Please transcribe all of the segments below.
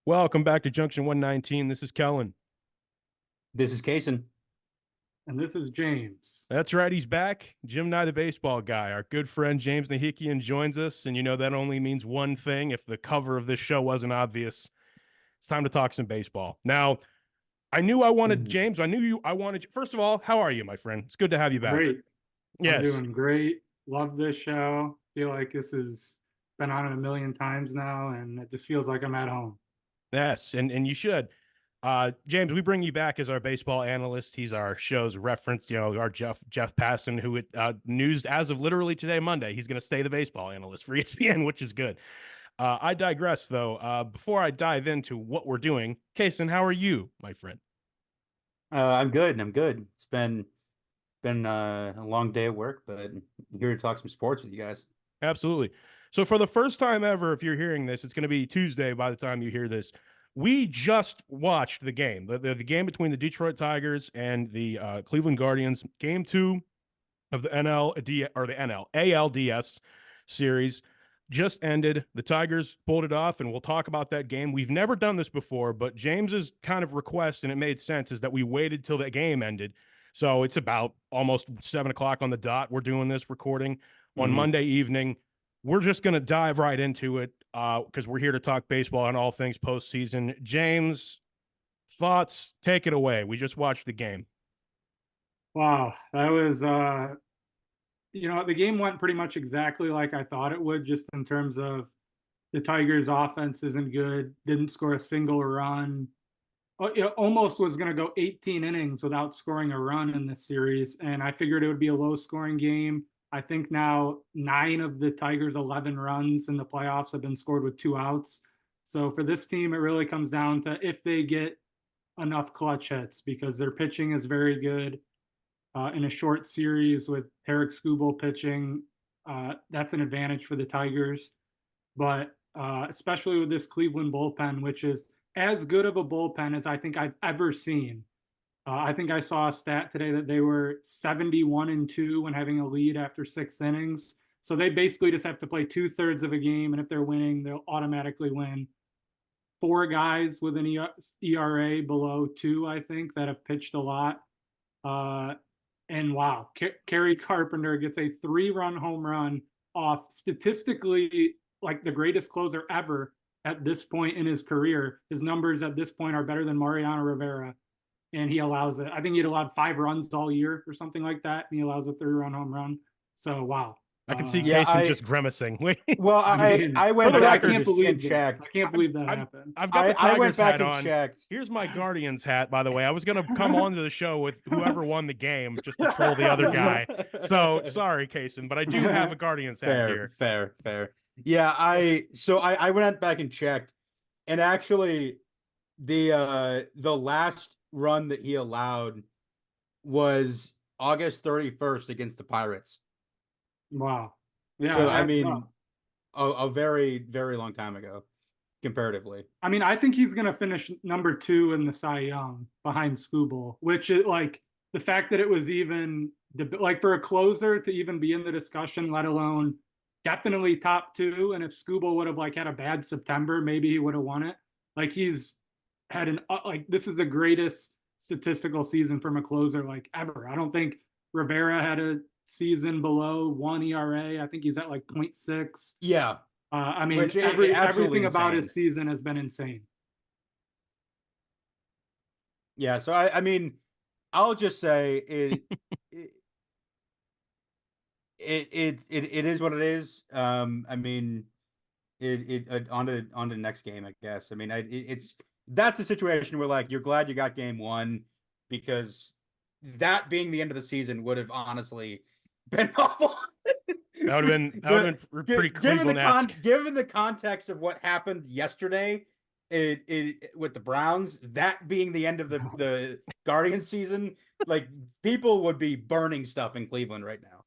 Welcome back to Junction 119. This is Kellan. This is Casen. And this is James. That's right, he's back. Nye the Baseball Guy. Our good friend James Nahikian joins us, and you know that only means one thing. If the cover of this show wasn't obvious, it's time to talk some baseball. Now, I knew I wanted James. I wanted you. First of all, how are you, my friend? It's good to have you back. Great. Yes. I'm doing great. Love this show. Feel like this has been on it a million times now, and it just feels like I'm at home. Yes, and you should. James, we bring you back as our baseball analyst. He's our show's reference, our Jeff Passan, who news as of literally today, Monday, he's going to stay the baseball analyst for ESPN, which is good. I digress, though. Before I dive into what we're doing, Casen, how are you, my friend? I'm good. It's been a long day at work, but I'm here to talk some sports with you guys. Absolutely. So for the first time ever, if you're hearing this, it's going to be Tuesday by the time you hear this. We just watched the game, the game between the Detroit Tigers and the Cleveland Guardians, Game 2 of the ALDS series just ended. The Tigers pulled it off, and we'll talk about that game. We've never done this before, but James's kind of request, and it made sense, is that we waited till the game ended. So it's about almost 7 o'clock on the dot. We're doing this recording on Monday evening. We're just going to dive right into it because we're here to talk baseball and all things postseason. James, thoughts? Take it away. We just watched the game. Wow, that was, the game went pretty much exactly like I thought it would, just in terms of the Tigers' offense isn't good, didn't score a single run. It almost was going to go 18 innings without scoring a run in this series, and I figured it would be a low-scoring game. I think now 9 of the Tigers' 11 runs in the playoffs have been scored with 2 outs. So for this team, it really comes down to if they get enough clutch hits, because their pitching is very good. In a short series with Tarik Skubal pitching, that's an advantage for the Tigers. But especially with this Cleveland bullpen, which is as good of a bullpen as I think I've ever seen. I think I saw a stat today that they were 71-2 when having a lead after 6 innings. So they basically just have to play 2/3 of a game, and if they're winning, they'll automatically win. 4 guys with an ERA below 2, I think, that have pitched a lot. And wow, Kerry Carpenter gets a 3-run home run off statistically like the greatest closer ever at this point in his career. His numbers at this point are better than Mariano Rivera. And he allows it. I think he'd allowed 5 runs all year or something like that. And he allows a 3-run home run. So, wow. I can see Casen just grimacing. Well, I went back and checked. I can't believe that happened. I've got the Tigers hat on. Checked. Here's my Guardians hat, by the way. I was going to come on to the show with whoever won the game just to troll the other guy. So, sorry, Casen, but I do have a Guardians hat here. Fair. Yeah, I went back and checked. And actually, the last run that he allowed was August 31st against the Pirates. Wow. Yeah. So, I mean, a very, very long time ago, comparatively. I mean, I think he's going to finish number 2 in the Cy Young behind Skubal, which is like the fact that it was even like for a closer to even be in the discussion, let alone definitely top 2. And if Skubal would have like had a bad September, maybe he would have won it. Like he's had this is the greatest statistical season from a closer like ever. I don't think Rivera had a season below 1 ERA. I think he's at like 0.6. Yeah. I mean, everything about his season has been insane. Yeah. So I mean, I'll just say it is what it is. I mean, on to the next game, I guess. I mean, that's a situation where like you're glad you got game 1, because that being the end of the season would have honestly been awful. That would have been pretty Cleveland-esque. Given the context of what happened yesterday, with the Browns, that being the end of the Guardians season, like people would be burning stuff in Cleveland right now.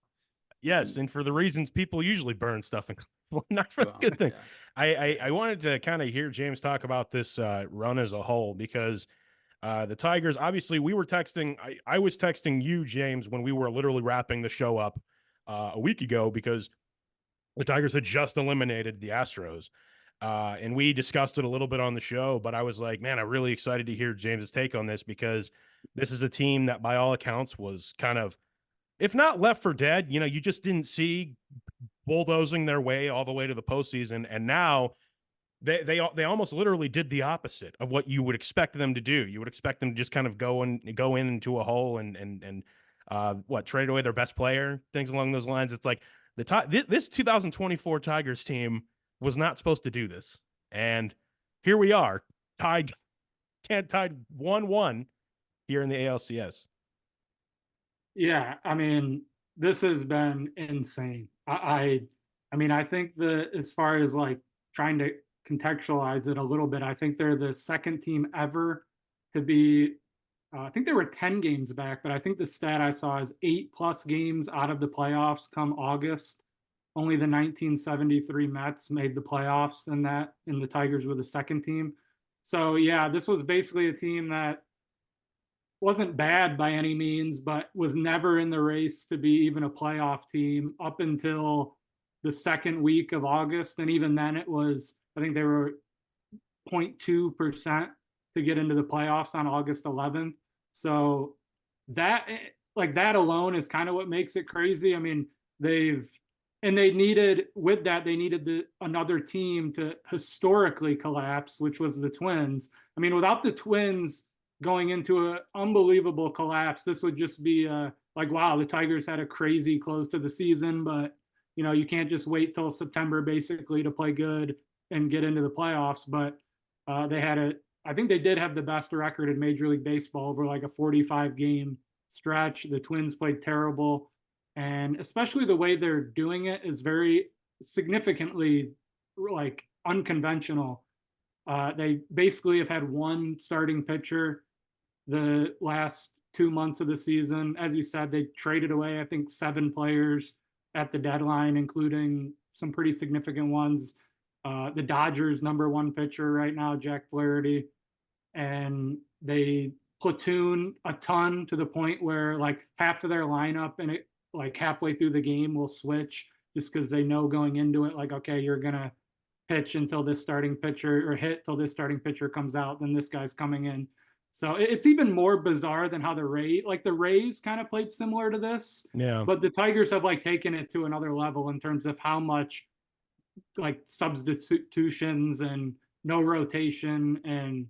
Yes, and for the reasons people usually burn stuff in Cleveland, not for the good thing. Yeah. I wanted to kind of hear James talk about this run as a whole, because the Tigers, obviously, we were texting. I was texting you, James, when we were literally wrapping the show up a week ago, because the Tigers had just eliminated the Astros. And we discussed it a little bit on the show, but I was like, man, I'm really excited to hear James's take on this, because this is a team that by all accounts was kind of, if not left for dead, you just didn't see bulldozing their way all the way to the postseason. And now they almost literally did the opposite of what you would expect them to do. You would expect them to just kind of go in into a hole and trade away their best player, things along those lines. It's like this 2024 Tigers team was not supposed to do this, and here we are, tied 1-1 here in the ALCS. Yeah, I mean, this has been insane. I mean, I think that as far as like trying to contextualize it a little bit, I think they're the second team ever to be, I think they were 10 games back, but I think the stat I saw is 8+ games out of the playoffs come August. Only the 1973 Mets made the playoffs and the Tigers were the second team. So yeah, this was basically a team that wasn't bad by any means, but was never in the race to be even a playoff team up until the second week of August. And even then it was, I think they were 0.2% to get into the playoffs on August 11th. So that alone is kind of what makes it crazy. I mean, they needed another team to historically collapse, which was the Twins. I mean, without the Twins going into an unbelievable collapse, this would just be like, wow, the Tigers had a crazy close to the season, but you can't just wait till September basically to play good and get into the playoffs. But I think they did have the best record in Major League Baseball over like a 45-game stretch. The Twins played terrible. And especially the way they're doing it is very significantly like unconventional. They basically have had one starting pitcher the last 2 months of the season. As you said, they traded away, I think, 7 players at the deadline, including some pretty significant ones. The Dodgers' #1 pitcher right now, Jack Flaherty, and they platoon a ton to the point where like half of their lineup and it like halfway through the game will switch just because they know going into it, like, okay, you're gonna pitch until this starting pitcher or hit till this starting pitcher comes out, then this guy's coming in. So it's even more bizarre than how the Rays kind of played similar to this. Yeah. But the Tigers have like taken it to another level in terms of how much like substitutions and no rotation and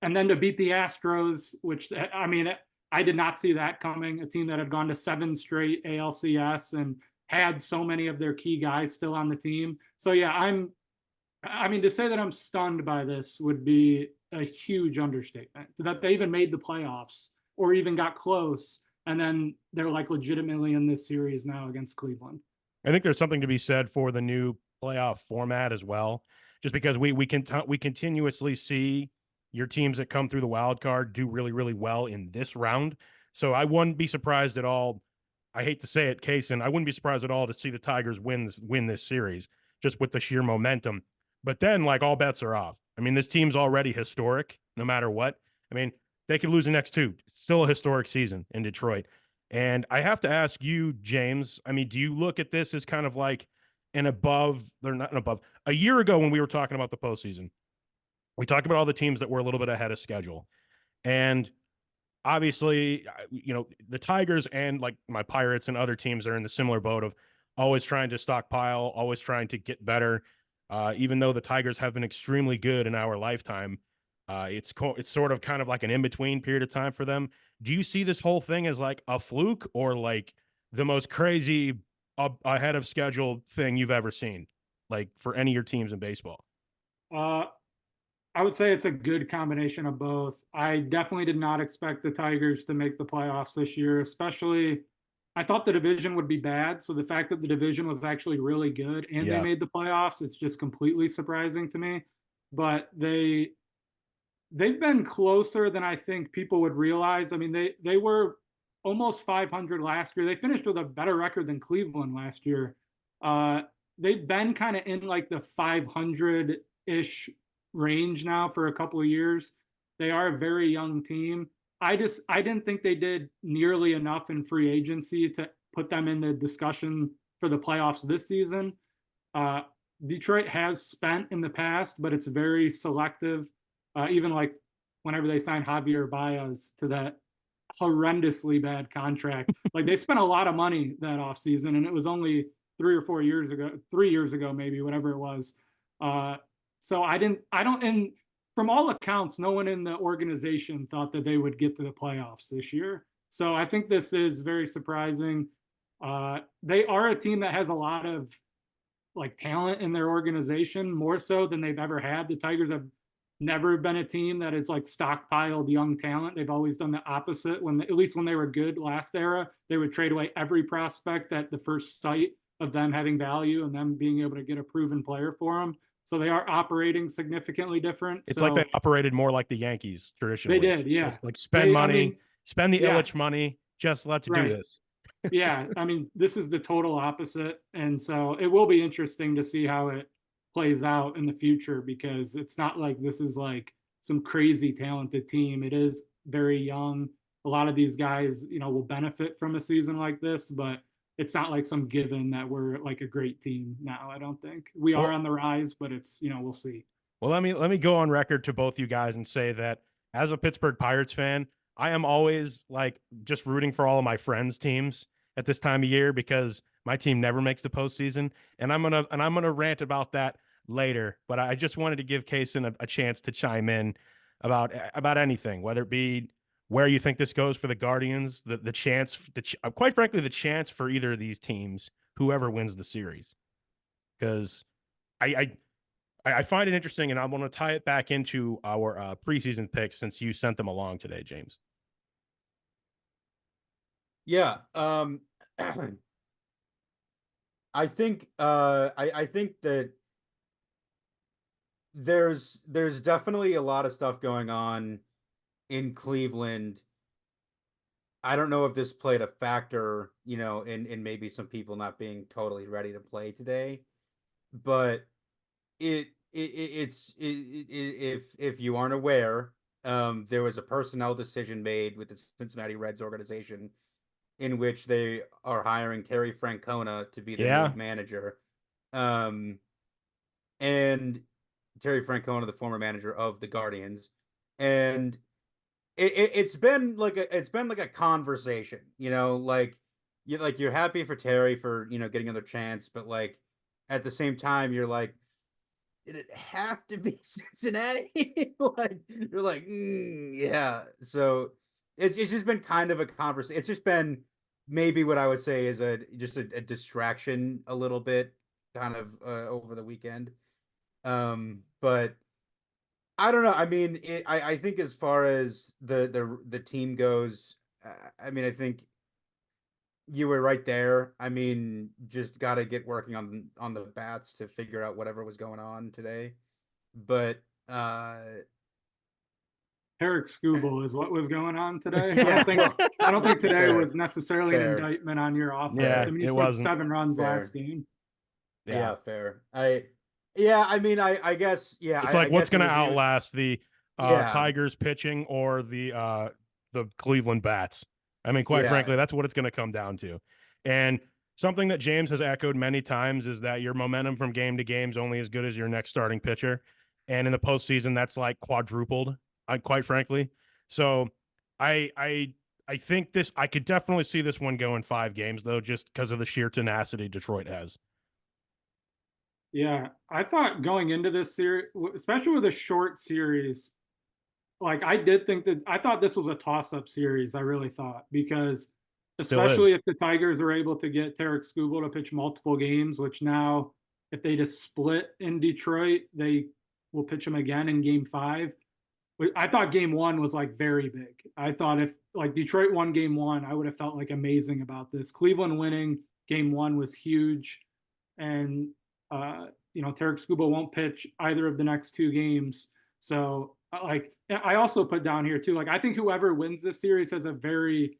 then to beat the Astros, which I mean, I did not see that coming. A team that had gone to 7 straight ALCS and had so many of their key guys still on the team. So yeah, I mean, to say that I'm stunned by this would be a huge understatement. That they even made the playoffs or even got close, and then they're like legitimately in this series now against Cleveland. I think there's something to be said for the new playoff format as well, just because we continuously see your teams that come through the wild card do really, really well in this round. So I wouldn't be surprised at all. I hate to say it, Casen, I wouldn't be surprised at all to see the Tigers win this series just with the sheer momentum. But then, like, all bets are off. I mean, this team's already historic no matter what. I mean, they could lose the next 2. It's still a historic season in Detroit. And I have to ask you, James, I mean, do you look at this as kind of like a year ago when we were talking about the postseason, we talked about all the teams that were a little bit ahead of schedule. And obviously, the Tigers and like my Pirates and other teams are in the similar boat of always trying to stockpile, always trying to get better. Even though the Tigers have been extremely good in our lifetime, it's sort of kind of like an in-between period of time for them. Do you see this whole thing as like a fluke or like the most crazy ahead of schedule thing you've ever seen, like for any of your teams in baseball? I would say it's a good combination of both. I definitely did not expect the Tigers to make the playoffs this year, especially I thought the division would be bad. So the fact that the division was actually really good and they made the playoffs, it's just completely surprising to me. But they've been closer than I think people would realize. I mean, they were almost 500 last year. They finished with a better record than Cleveland last year. They've been kind of in like the 500-ish range now for a couple of years. They are a very young team. I didn't think they did nearly enough in free agency to put them in the discussion for the playoffs this season. Detroit has spent in the past, but it's very selective. Even like whenever they signed Javier Baez to that horrendously bad contract, like they spent a lot of money that offseason, and it was only 3 years ago, maybe, whatever it was. So I don't, and from all accounts, no one in the organization thought that they would get to the playoffs this year. So I think this is very surprising. They are a team that has a lot of like talent in their organization, more so than they've ever had. The Tigers have never been a team that is like stockpiled young talent. They've always done the opposite. At least when they were good last era, they would trade away every prospect at the first sight of them having value and them being able to get a proven player for them. So they are operating significantly different. It's like they operated more like the Yankees traditionally. They did, yeah. Just like spend money, spend the Illich money. Just let's do this. Yeah, I mean, this is the total opposite. And so it will be interesting to see how it plays out in the future, because it's not like this is like some crazy talented team. It is very young. A lot of these guys, will benefit from a season like this, but it's not like some given that we're like a great team now. I don't think we are on the rise, but it's, we'll see. Well, let me go on record to both you guys and say that as a Pittsburgh Pirates fan, I am always like just rooting for all of my friends' teams at this time of year, because my team never makes the postseason, and I'm gonna rant about that later. But I just wanted to give Casen a chance to chime in about anything, whether it be where you think this goes for the Guardians, the chance, quite frankly, the chance for either of these teams, whoever wins the series, because I find it interesting, and I want to tie it back into our preseason picks since you sent them along today, James. Yeah. I think that there's definitely a lot of stuff going on in Cleveland. I don't know if this played a factor, in maybe some people not being totally ready to play today, but if you aren't aware, there was a personnel decision made with the Cincinnati Reds organization in which they are hiring Terry Francona to be the new manager. And Terry Francona, the former manager of the Guardians. And it's been like a conversation, like you're happy for Terry for, getting another chance, but like at the same time, you're like, did it have to be Cincinnati? Like you're like, yeah. So it's just been kind of a conversation. It's just been maybe what I would say is just a distraction a little bit, kind of over the weekend. But I don't know. I mean, I think as far as the team goes, I mean, I think you were right there. I mean, just got to get working on the bats to figure out whatever was going on today. But Eric Skubal is what was going on today. I don't think today was necessarily an indictment on your offense. Yeah, I mean, he scored 7 runs last game. Yeah, fair. I mean, I guess, yeah. It's like, what's going to outlast the Tigers pitching or the Cleveland bats? I mean, quite frankly, that's what it's going to come down to. And something that James has echoed many times is that your momentum from game to game is only as good as your next starting pitcher. And in the postseason, that's like quadrupled, quite frankly. So I think I could definitely see this one go in 5 games, though, just because of the sheer tenacity Detroit has. Yeah, I thought going into this series, especially with a short series, like I thought this was a toss-up series. I really thought, because especially if the Tigers are able to get Tarik Skubal to pitch multiple games, which now if they just split in Detroit, they will pitch him again in game 5. I thought game 1 was like very big. I thought if like Detroit won game 1, I would have felt like amazing about this. Cleveland winning game 1 was huge. And Tarik Skubal won't pitch either of the next 2 games. So like, I also put down here too, like, I think whoever wins this series has a very,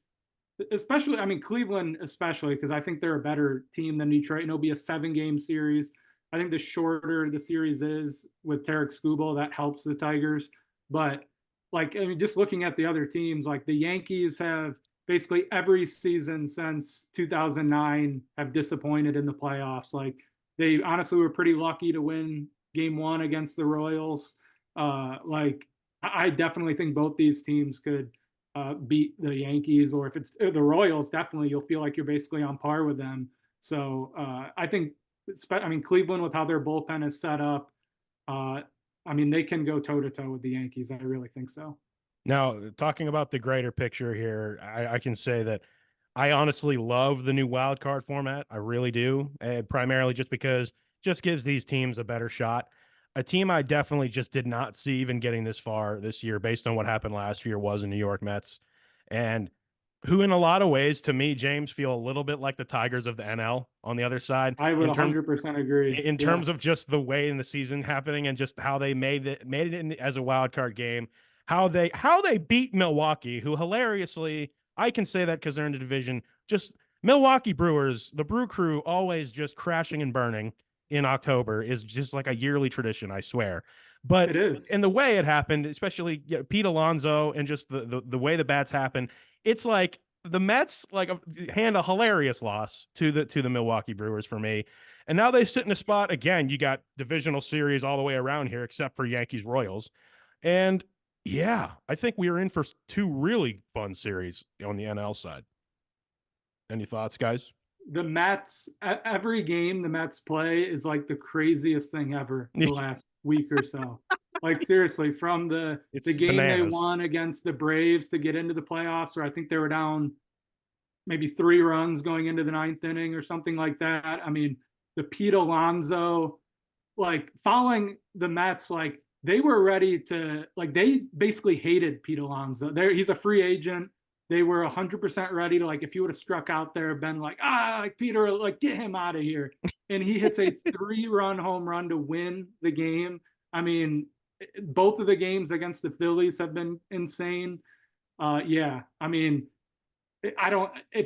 especially, I mean, Cleveland, especially, because I think they're a better team than Detroit, and it'll be a 7-game series. I think the shorter the series is with Tarik Skubal, that helps the Tigers. But like, I mean, just looking at the other teams, like the Yankees have basically every season since 2009 have disappointed in the playoffs. Like They honestly were pretty lucky to win game 1 against the Royals. I definitely think both these teams could beat the Yankees, or if it's the Royals, definitely you'll feel like you're basically on par with them. So I think, Cleveland, with how their bullpen is set up, they can go toe to toe with the Yankees. I really think so. Now, talking about the greater picture here, I can say that I honestly love the new wild card format. I really do, primarily just because it just gives these teams a better shot. A team I definitely just did not see even getting this far this year, based on what happened last year, was the New York Mets, and who, in a lot of ways, to me, James, feel a little bit like the Tigers of the NL on the other side. I would 100% agree. In terms of just the way in the season happening and just how they made it in as a wild card game, how they beat Milwaukee, who hilariously, I can say that because they're in the division, just Milwaukee Brewers, the Brew Crew, always just crashing and burning in October is just like a yearly tradition, I swear. But it is. And the way it happened, especially Pete Alonso, and just the way the bats happen, it's like the Mets hand a hilarious loss to the Milwaukee Brewers for me. And now they sit in a spot again. You got divisional series all the way around here, except for Yankees Royals. And yeah, I think we are in for 2 really fun series on the NL side. Any thoughts, guys? The Mets, every game the Mets play is like the craziest thing ever the last week or so. Like, seriously, from the game bananas. They won against the Braves to get into the playoffs, or I think they were down maybe 3 runs going into the 9th inning or something like that. I mean, the Pete Alonso, following the Mets, they were ready to, they basically hated Pete Alonso. He's a free agent. They were 100% ready to, if he would have struck out there, been Peter, get him out of here. And he hits a 3-run home run to win the game. I mean, both of the games against the Phillies have been insane. It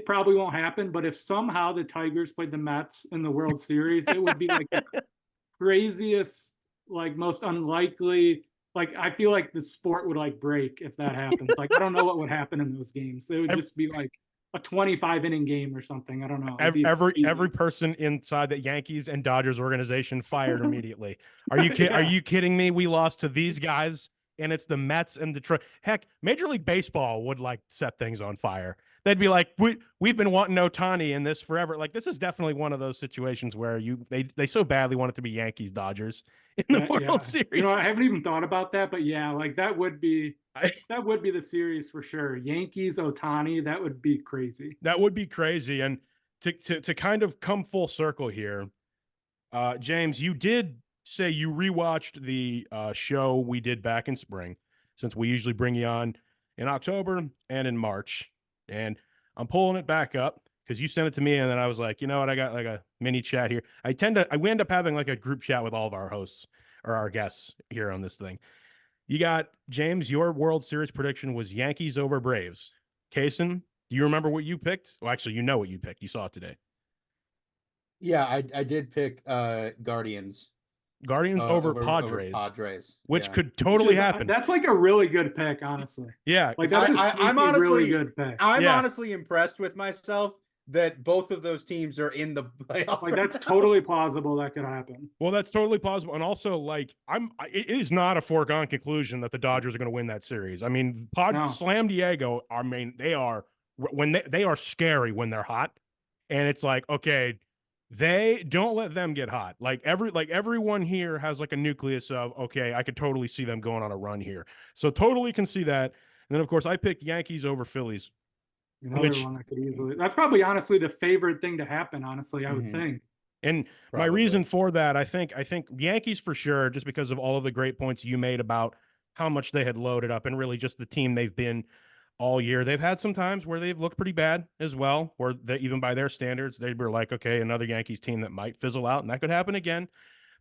probably won't happen, but if somehow the Tigers played the Mets in the World Series, it would be the craziest, most unlikely. I feel like the sport would break if that happens. I don't know what would happen in those games. It would just be a 25-inning game or something. I don't know. Every person inside the Yankees and Dodgers organization fired immediately. Are you kidding me? We lost to these guys, and it's the Mets and Detroit. Heck, Major League Baseball would set things on fire. They'd be like, we've been wanting Ohtani in this forever. This is definitely one of those situations where they so badly want it to be Yankees Dodgers in the World Series. I haven't even thought about that, but that would be the series for sure. Yankees Ohtani, that would be crazy. That would be crazy. And to kind of come full circle here, James, you did say you rewatched the show we did back in spring, since we usually bring you on in October and in March. And I'm pulling it back up because you sent it to me, and then I was like, you know what? I got a mini chat here. We end up having a group chat with all of our hosts or our guests here on this thing. You got, James, your World Series prediction was Yankees over Braves. Casen, do you remember what you picked? Well, actually, you know what you picked. You saw it today. Yeah, I did pick Guardians. Guardians over Padres. Over Padres, which could totally happen. That's a really good pick, honestly. Yeah, I'm honestly really good pick. I'm honestly impressed with myself that both of those teams are in the playoffs. That's totally plausible that could happen. Well, that's totally plausible, and also it is not a foregone conclusion that the Dodgers are going to win that series. I mean, Slam Diego. I mean, they are scary when they're hot, and it's okay. They don't let them get hot. Everyone here has a nucleus of, okay, I could totally see them going on a run here. So totally can see that. And then of course I picked Yankees over Phillies. One that could easily. That's probably honestly the favorite thing to happen, honestly, I would think. And my reason for that, I think Yankees for sure, just because of all of the great points you made about how much they had loaded up and really just the team they've been all year. They've had some times where they've looked pretty bad as well, where even by their standards, they were okay, another Yankees team that might fizzle out, and that could happen again.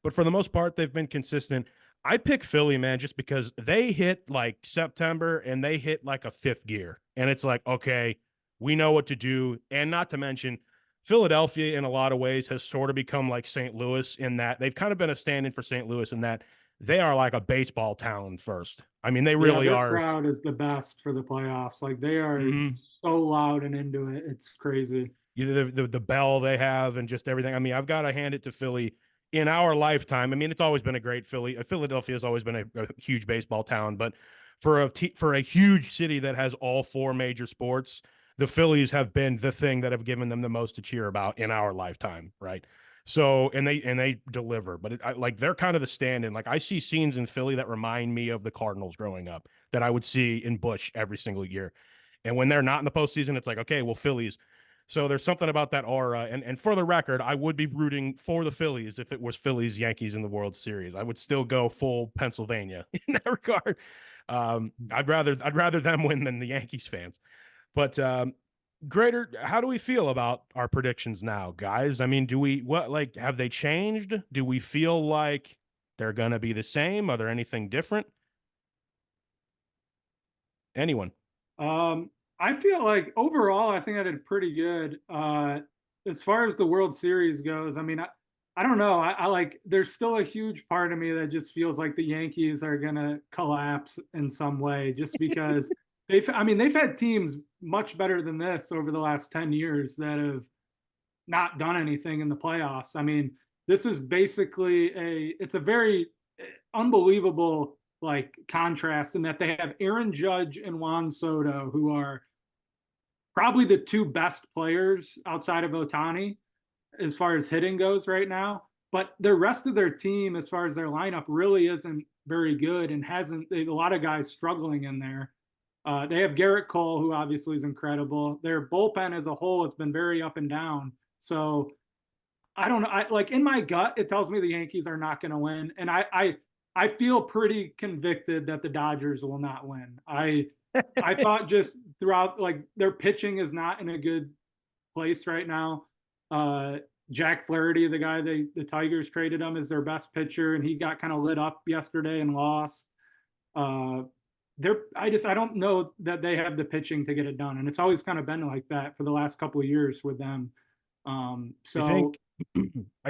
But for the most part, they've been consistent. I pick Philly, man, just because they hit September and they hit a 5th gear. And it's okay, we know what to do. And not to mention, Philadelphia in a lot of ways has sort of become like St. Louis in that they've kind of been a stand-in for St. Louis in that they are a baseball town first. I mean, they really are. Their crowd is the best for the playoffs. They are so loud and into it. It's crazy. the bell they have and just everything. I mean, I've got to hand it to Philly in our lifetime. I mean, it's always been a great Philadelphia has always been a huge baseball town, but for a huge city that has all four major sports, the Phillies have been the thing that have given them the most to cheer about in our lifetime, right? So and they deliver, but like they're kind of the stand-in. Like I see scenes in Philly that remind me of the Cardinals growing up that I would see in Busch every single year. And when they're not in the postseason, it's like, okay, well, Phillies. So there's something about that aura. And for the record, I would be rooting for the Phillies if it was Phillies Yankees in the World Series. I would still go full Pennsylvania in that regard. I'd rather them win than the Yankees fans. But Greater, how do we feel about our predictions now, guys? I mean, have they changed? Do we feel like they're gonna be the same? Are there anything different? Anyone? I feel like overall, I think I did pretty good. As far as the World Series goes, I mean, I don't know. I like, there's still a huge part of me that just feels like the Yankees are going to collapse in some way just because they've had teams much better than this over the last 10 years that have not done anything in the playoffs. I mean, this is basically it's a very unbelievable like contrast in that they have Aaron Judge and Juan Soto, who are probably the two best players outside of Otani as far as hitting goes right now. But the rest of their team, as far as their lineup, really isn't very good and a lot of guys struggling in there. They have Garrett Cole, who obviously is incredible. Their bullpen as a whole has been very up and down. So I don't know. Like in my gut, it tells me the Yankees are not going to win, and I feel pretty convicted that the Dodgers will not win. I thought just throughout, like, their pitching is not in a good place right now. Jack Flaherty, the guy the Tigers traded him, is their best pitcher, and he got kind of lit up yesterday and lost. I don't know that they have the pitching to get it done, and it's always kind of been like that for the last couple of years with them. I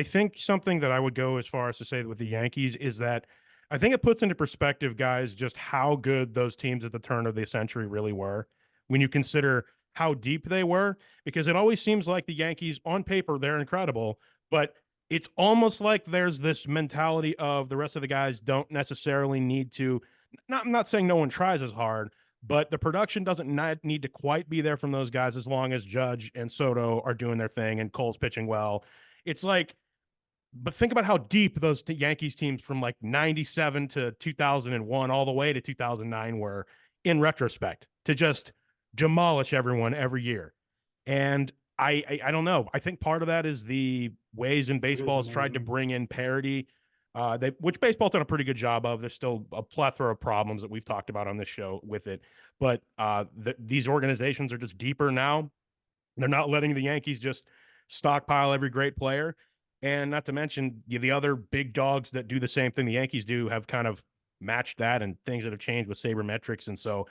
think something that I would go as far as to say with the Yankees is that I think it puts into perspective, guys, just how good those teams at the turn of the century really were when you consider how deep they were, because it always seems like the Yankees on paper, they're incredible, but it's almost like there's this mentality of the rest of the guys don't necessarily need to, I'm not saying no one tries as hard, but the production doesn't need to quite be there from those guys as long as Judge and Soto are doing their thing and Cole's pitching well. It's like, but think about how deep those Yankees teams from like 97 to 2001 all the way to 2009 were in retrospect, to just demolish everyone every year. And I don't know. I think part of that is the ways in baseball has tried to bring in parity, which baseball's done a pretty good job of. There's still a plethora of problems that we've talked about on this show with it. But these organizations are just deeper now. They're not letting the Yankees just stockpile every great player. And not to mention the other big dogs that do the same thing the Yankees do have kind of matched that, and things that have changed with sabermetrics. And so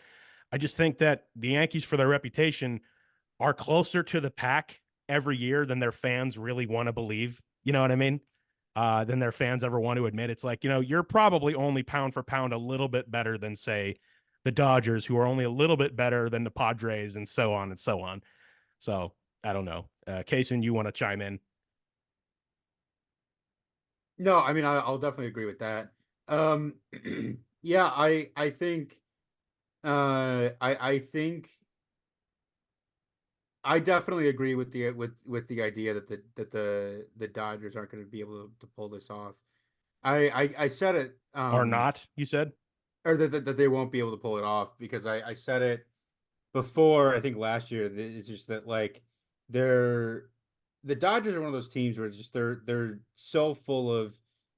I just think that the Yankees, for their reputation, are closer to the pack every year than their fans really want to believe. You know what I mean? Than their fans ever want to admit. It's like, you're probably only pound for pound a little bit better than, say, the Dodgers, who are only a little bit better than the Padres, and so on and so on. So I don't know. Casen, you want to chime in? No, I mean, I'll definitely agree with that. Yeah, I think, I think I definitely agree with the idea that the Dodgers aren't going to be able to pull this off. I said it, Or not, you said? or that they won't be able to pull it off, because I said it before, I think last year. It's just that, like, the Dodgers are one of those teams where it's just they're so full of,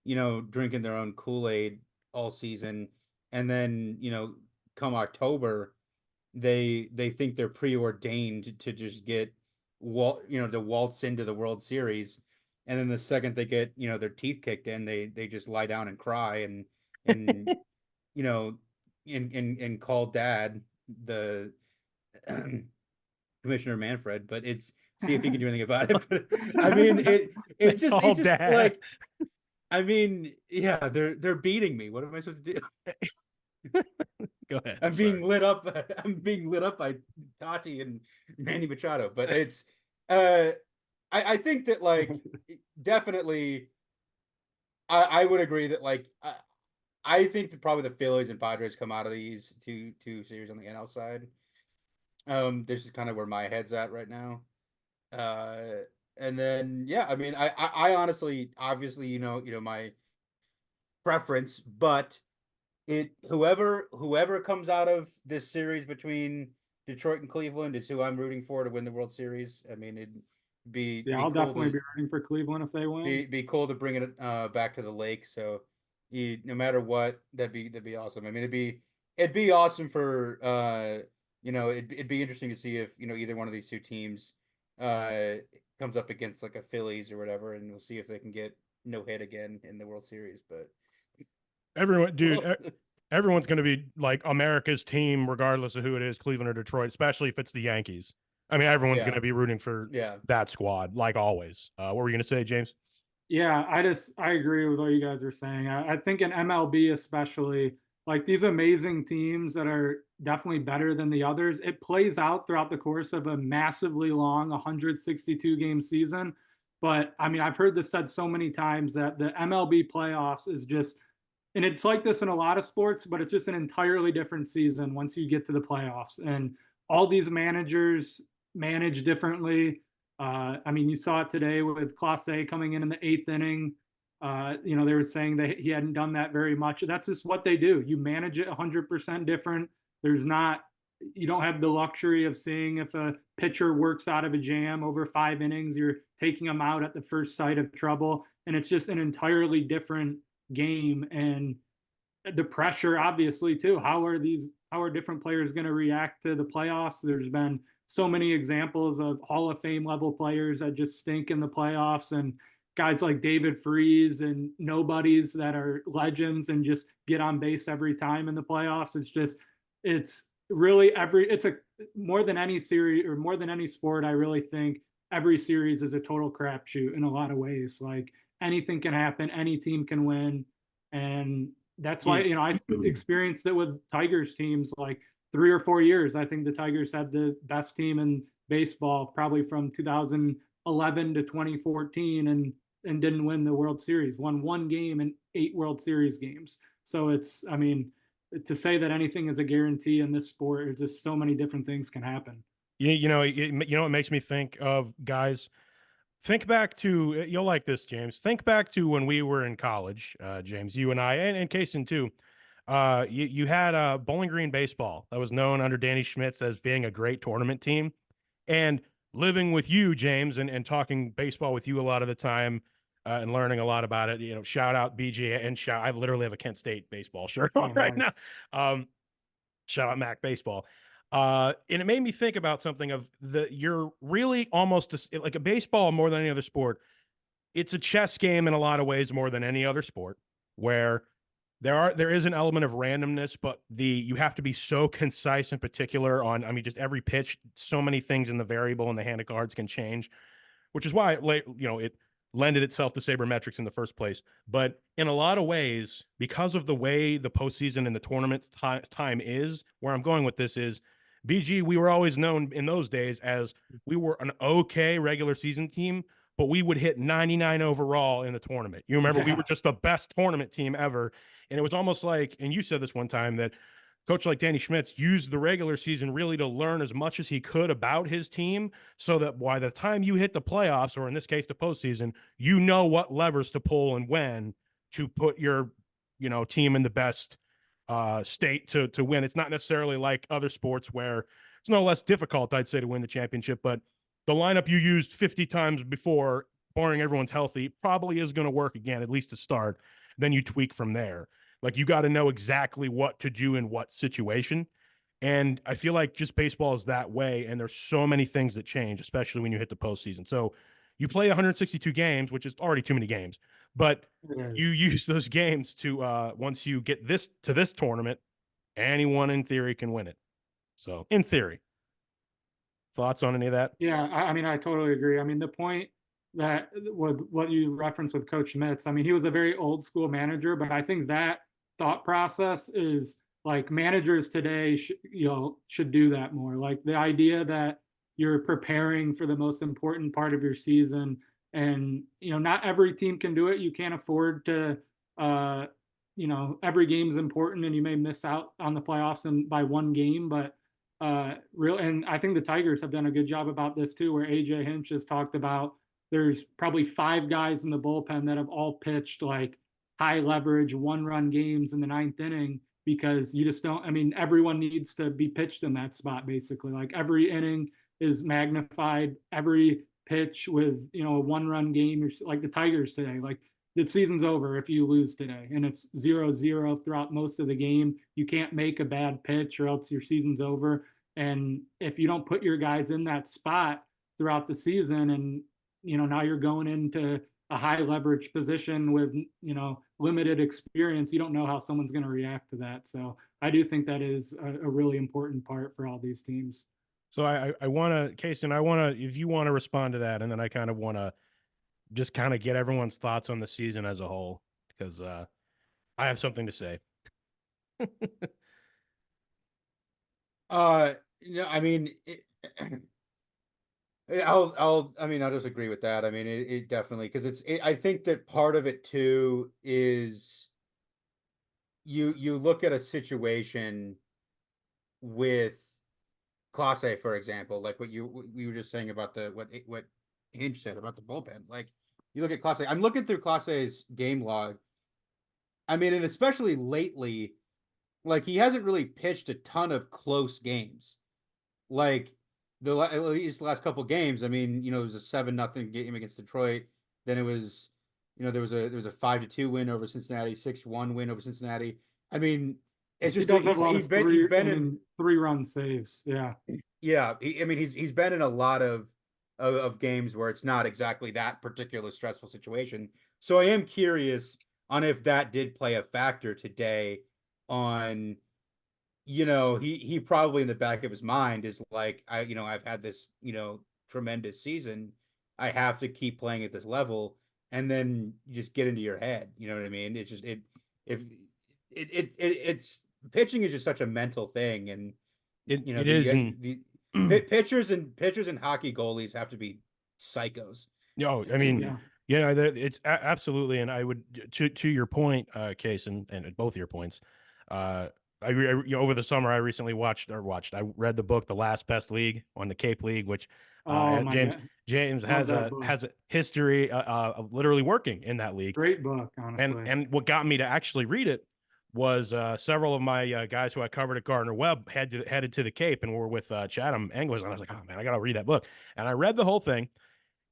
drinking their own Kool-Aid all season, and then, come October, they think they're preordained to just get to waltz into the World Series, and then the second they get, their teeth kicked in, they just lie down and cry and you know and call dad, the Commissioner Manfred, but it's see if he can do anything about it. But I mean, it's just like, I mean, yeah, they're beating me. What am I supposed to do? Go ahead. I'm being lit up. I'm being lit up by Tati and Manny Machado. But it's, I think that like definitely I would agree that like I think that probably the Phillies and Padres come out of these two series on the NL side. This is kind of where my head's at right now. And then yeah, I mean I honestly obviously my preference, but whoever comes out of this series between Detroit and Cleveland is who I'm rooting for to win the World Series. I mean, it'd be Yeah, be I'll cool definitely to be rooting for Cleveland if they win. be cool to bring it back to the lake. So no matter what, that'd be awesome. I mean, it'd be awesome for it'd be interesting to see if either one of these two teams uh comes up against like a Phillies or whatever, and we'll see if they can get no hit again in the World Series. But Everyone, dude, everyone's going to be like America's team, regardless of who it is, Cleveland or Detroit, especially if it's the Yankees. I mean, everyone's going to be rooting for that squad, like always. What were you going to say, James? Yeah, I agree with what you guys are saying. I think in MLB especially, like these amazing teams that are definitely better than the others, it plays out throughout the course of a massively long 162 game season. But I mean, I've heard this said so many times that the MLB playoffs is just, and it's like this in a lot of sports, but it's just an entirely different season once you get to the playoffs. And all these managers manage differently. I mean, you saw it today with Clase coming in the 8th inning. They were saying that he hadn't done that very much. That's just what they do. You manage it 100% different. You don't have the luxury of seeing if a pitcher works out of a jam over 5 innings. You're taking them out at the first sight of trouble. And it's just an entirely different game. And the pressure, obviously, too. How are different players going to react to the playoffs? There's been so many examples of Hall of Fame level players that just stink in the playoffs, and guys like David Freese and nobodies that are legends and just get on base every time in the playoffs. It's really it's a more than any series or more than any sport. I really think every series is a total crapshoot in a lot of ways. Like anything can happen, any team can win, and that's why I experienced it with Tigers teams like 3 or 4 years. I think the Tigers had the best team in baseball probably from 2011 to 2014 and didn't win the World Series, won 1 game in 8 World Series games. So I mean, to say that anything is a guarantee in this sport, there's just so many different things can happen. It makes me think of, guys. Think back to, you'll like this, James. Think back to when we were in college, James, you and I, and Casen too. You had Bowling Green baseball that was known under Danny Schmitz as being a great tournament team. And living with you, James, and talking baseball with you a lot of the time, and learning a lot about it. Shout out BG and I literally have a Kent State baseball shirt on right now. Shout out Mac Baseball. And it made me think about something of you're really almost like a baseball more than any other sport. It's a chess game in a lot of ways more than any other sport, where there is an element of randomness, but you have to be so concise and particular on, I mean, just every pitch. So many things in the variable and the hand of cards can change, which is why it lended itself to sabermetrics in the first place. But in a lot of ways, because of the way the postseason and the tournament's time is, where I'm going with this is, BG, we were always known in those days as we were an okay regular season team, but we would hit 99 overall in the tournament. You remember, we were just the best tournament team ever. And it was almost like, and you said this one time, that coach like Danny Schmitz used the regular season really to learn as much as he could about his team, so that by the time you hit the playoffs, or in this case, the postseason, you know what levers to pull and when to put your, team in the best state to win. It's not necessarily like other sports where it's no less difficult, I'd say, to win the championship, but the lineup you used 50 times before, barring everyone's healthy, probably is going to work again, at least to start. Then you tweak from there. Like, you got to know exactly what to do in what situation. And I feel like just baseball is that way. And there's so many things that change, especially when you hit the postseason. So you play 162 games, which is already too many games, but you use those games to, once you get this tournament, anyone in theory can win it. So in theory, thoughts on any of that? Yeah, I mean, I totally agree. I mean, the point that with what you referenced with Coach Schmitz, I mean, he was a very old school manager, but I think that thought process is like managers today should do that more. Like the idea that you're preparing for the most important part of your season. And, not every team can do it. You can't afford to, every game is important and you may miss out on the playoffs and by one game, but and I think the Tigers have done a good job about this too, where AJ Hinch has talked about there's probably 5 guys in the bullpen that have all pitched like high leverage 1-run games in the 9th inning, because you just don't, everyone needs to be pitched in that spot, basically. Like every inning is magnified, every pitch with, a 1-run game, like the Tigers today, like the season's over if you lose today and it's 0-0 throughout most of the game. You can't make a bad pitch or else your season's over. And if you don't put your guys in that spot throughout the season, and now you're going into a high leverage position with limited experience, you don't know how someone's going to react to that. So I do think that is a really important part for all these teams. So I want to, Casen, if you want to respond to that, and then I kind of want to just kind of get everyone's thoughts on the season as a whole, because I have something to say. I'll just agree with that. It definitely, because I think that part of it too is you look at a situation with Clase, for example, like what we were just saying about what Hinch said about the bullpen. Like you look at Clase, I'm looking through Clase's game log. And especially lately, like he hasn't really pitched a ton of close games. Like at least the last couple games, it was a 7-0 game against Detroit. Then it was, there was a 5-2 win over Cincinnati, 6-1 win over Cincinnati. It's just he's been in 3-run saves. Yeah. Yeah. He's been in a lot of games where it's not exactly that particular stressful situation. So I am curious on if that did play a factor today on, he probably in the back of his mind is like, I've had this, tremendous season. I have to keep playing at this level, and then you just get into your head. You know what I mean? It's just, it's pitching is just such a mental thing. And pitchers and hockey goalies have to be psychos. No, it's absolutely. And I would, to your point, Casen, and both of your points, over the summer, I recently I read the book, The Last Best League on the Cape League, which James has a history of literally working in that league. Great book, honestly. And what got me to actually read it was several of my guys who I covered at Gardner Webb headed to the Cape and were with Chatham Anglers, and I was like, oh man, I got to read that book. And I read the whole thing.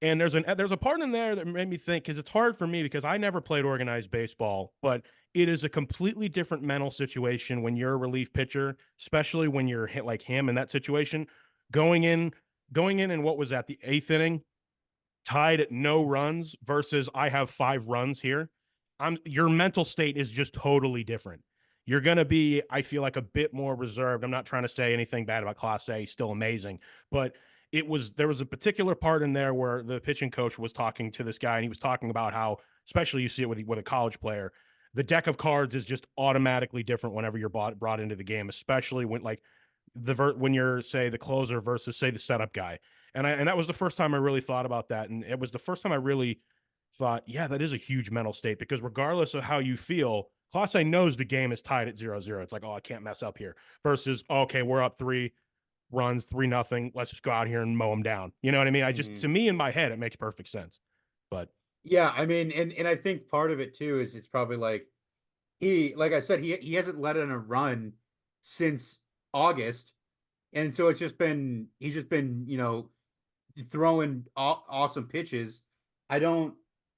And there's a part in there that made me think, because it's hard for me because I never played organized baseball, but it is a completely different mental situation when you're a relief pitcher, especially when you're hit like him in that situation, going in and what was that, the 8th inning, tied at no runs versus I have 5 runs here. Your mental state is just totally different. You're going to be, I feel like, a bit more reserved. I'm not trying to say anything bad about Clase. He's still amazing, but there was a particular part in there where the pitching coach was talking to this guy, and he was talking about how, especially you see it with a college player, the deck of cards is just automatically different whenever you're brought into the game, especially when you're, say, the closer versus, say, the setup guy. And that was the first time I really thought about that. And it was the first time I really thought, yeah, that is a huge mental state, because regardless of how you feel, Clase knows the game is tied at 0-0. It's like, oh, I can't mess up here, versus, okay, we're up 3 runs, 3-0. Let's just go out here and mow them down. You know what I mean? To me, in my head, it makes perfect sense. But yeah, and I think part of it too is it's probably like like I said, he hasn't let in a run since August, and so he's just been throwing awesome pitches.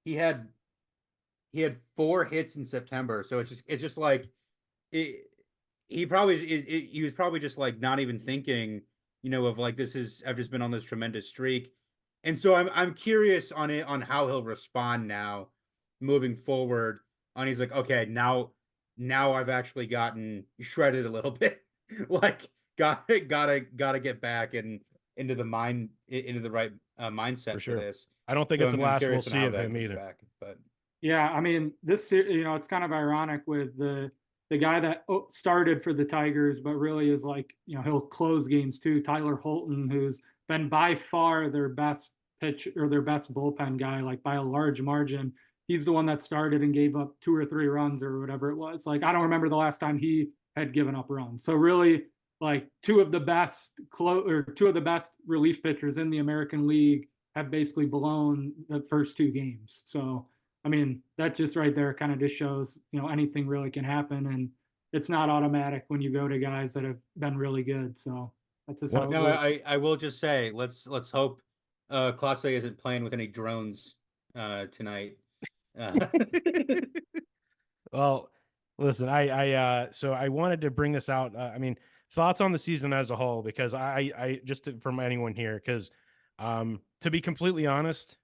He had 4 hits in September, so it's just like he was probably just like not even thinking, of like, I've just been on this tremendous streak. And so I'm curious on how he'll respond now moving forward. And he's like, okay, now I've actually gotten shredded a little bit. Like gotta get back and into the right mindset for this. I don't think it's the last we'll see of him either. But yeah, this, it's kind of ironic with the guy that started for the Tigers, but really is like, he'll close games too, Tyler Holton, who's been by far their best pitch or their best bullpen guy, like by a large margin. He's the one that started and gave up 2 or 3 runs or whatever it was. Like, I don't remember the last time he had given up runs. So really, like, two of the best relief pitchers in the American League have basically blown the first 2 games. So, I mean, that just right there kind of just shows, anything really can happen. And it's not automatic when you go to guys that have been really good. So that's just how it No, works. I will just say, let's hope Clase isn't playing with any drones tonight. Well, listen, so I wanted to bring this out. I mean, thoughts on the season as a whole, because from anyone here, because to be completely honest,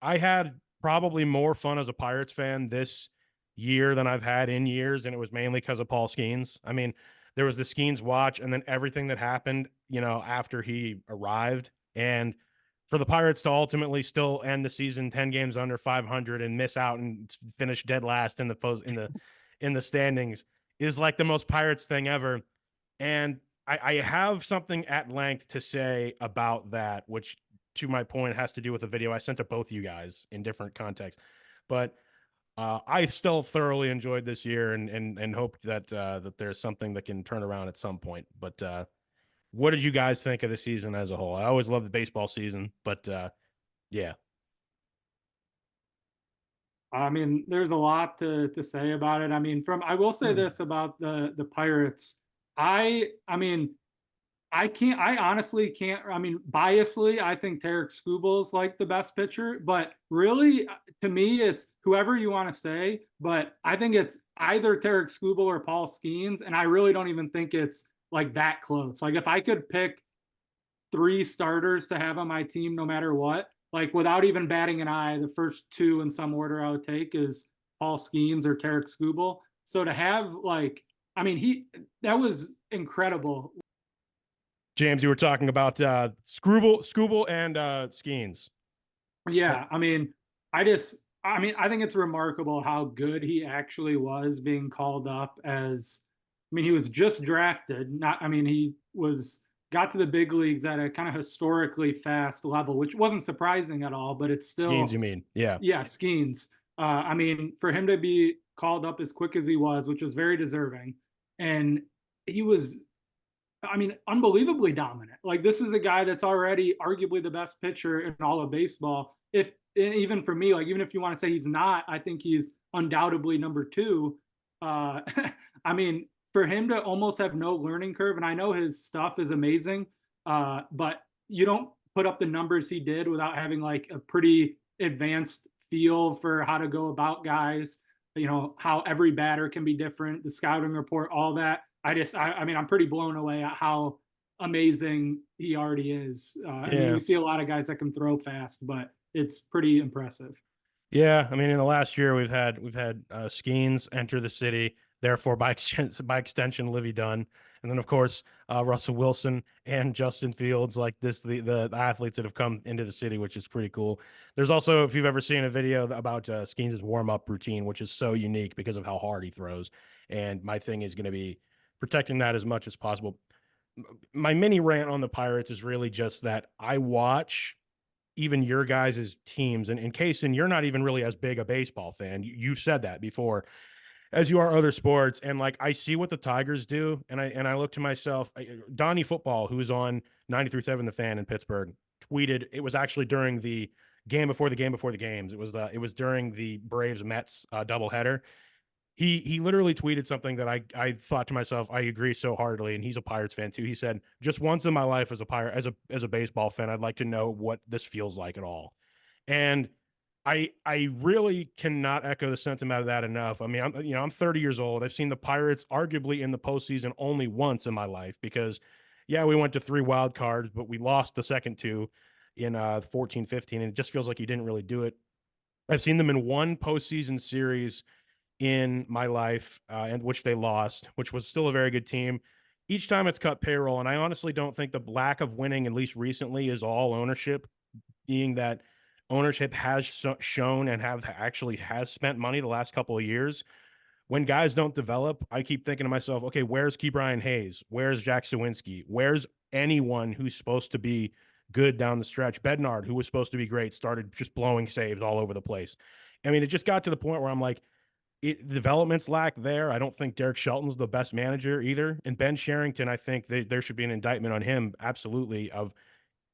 I had probably more fun as a Pirates fan this year than I've had in years, and it was mainly because of Paul Skeens. I mean, there was the Skeens watch, and then everything that happened, after he arrived, and for the Pirates to ultimately still end the season 10 games under 500 and miss out and finish dead last in the standings is like the most Pirates thing ever. And I have something at length to say about that, which, to my point, has to do with a video I sent to both you guys in different contexts. But I still thoroughly enjoyed this year and hope that there's something that can turn around at some point. But what did you guys think of the season as a whole? I always love the baseball season, but yeah. I mean, there's a lot to say about it. I mean, I will say this about the Pirates. I mean, I honestly can't. I mean, biasly, I think Tarek Skubal's like the best pitcher, but really, to me, it's whoever you want to say. But I think it's either Tarek Skubal or Paul Skeens, and I really don't even think it's like that close. Like, if I could pick 3 starters to have on my team, no matter what, like without even batting an eye, the first 2 in some order I would take is Paul Skeens or Tarek Skubal. So to have I mean, that was incredible. James, you were talking about Skubal and Skeens. Yeah, I mean, I think it's remarkable how good he actually was being called up as. I mean, he was just drafted. He got to the big leagues at a kind of historically fast level, which wasn't surprising at all. But it's still Skeens, you mean? Yeah. Yeah, Skeens. I mean, for him to be called up as quick as he was, which was very deserving, and he was, I mean, unbelievably dominant. Like, this is a guy that's already arguably the best pitcher in all of baseball. Even for me, like, even if you want to say he's not, I think he's undoubtedly number 2. I mean, for him to almost have no learning curve, and I know his stuff is amazing, but you don't put up the numbers he did without having like a pretty advanced feel for how to go about guys, how every batter can be different, the scouting report, all that. I mean, I'm pretty blown away at how amazing he already is. I mean, we see a lot of guys that can throw fast, but it's pretty impressive. Yeah, I mean, in the last year, we've had Skeens enter the city, therefore by extension, Livy Dunn, and then of course Russell Wilson and Justin Fields, like the athletes that have come into the city, which is pretty cool. There's also, if you've ever seen a video about Skeens' warm up routine, which is so unique because of how hard he throws, and my thing is going to be protecting that as much as possible. My mini rant on the Pirates is really just that I watch even your guys' teams, and in Casen, you're not even really as big a baseball fan. You said that before, as you are other sports, and like I see what the Tigers do, and I look to myself. Donnie Football, who's on 93.7 The Fan in Pittsburgh, tweeted. It was actually during the game before the games. It was during the Braves Mets doubleheader. He literally tweeted something that I thought to myself, I agree so heartily, and he's a Pirates fan too. He said, just once in my life as a Pirate, as a baseball fan, I'd like to know what this feels like at all. And I really cannot echo the sentiment of that enough. I mean, I'm 30 years old. I've seen the Pirates arguably in the postseason only once in my life, because yeah, we went to 3 wild cards, but we lost the second 2 in 14-15, and it just feels like you didn't really do it. I've seen them in 1 postseason series in my life, and which they lost, which was still a very good team. Each time it's cut payroll, and I honestly don't think the lack of winning, at least recently, is all ownership, being that ownership has shown and has spent money the last couple of years. When guys don't develop, I keep thinking to myself, okay, where's Ke'Bryan Hayes? Where's Jack Sawinski? Where's anyone who's supposed to be good down the stretch. Bednard, who was supposed to be great, started just blowing saves all over the place. I mean, it just got to the point where I'm like, development's lack there. I don't think Derek Shelton's the best manager either. And Ben Sherrington, I think there should be an indictment on him, absolutely.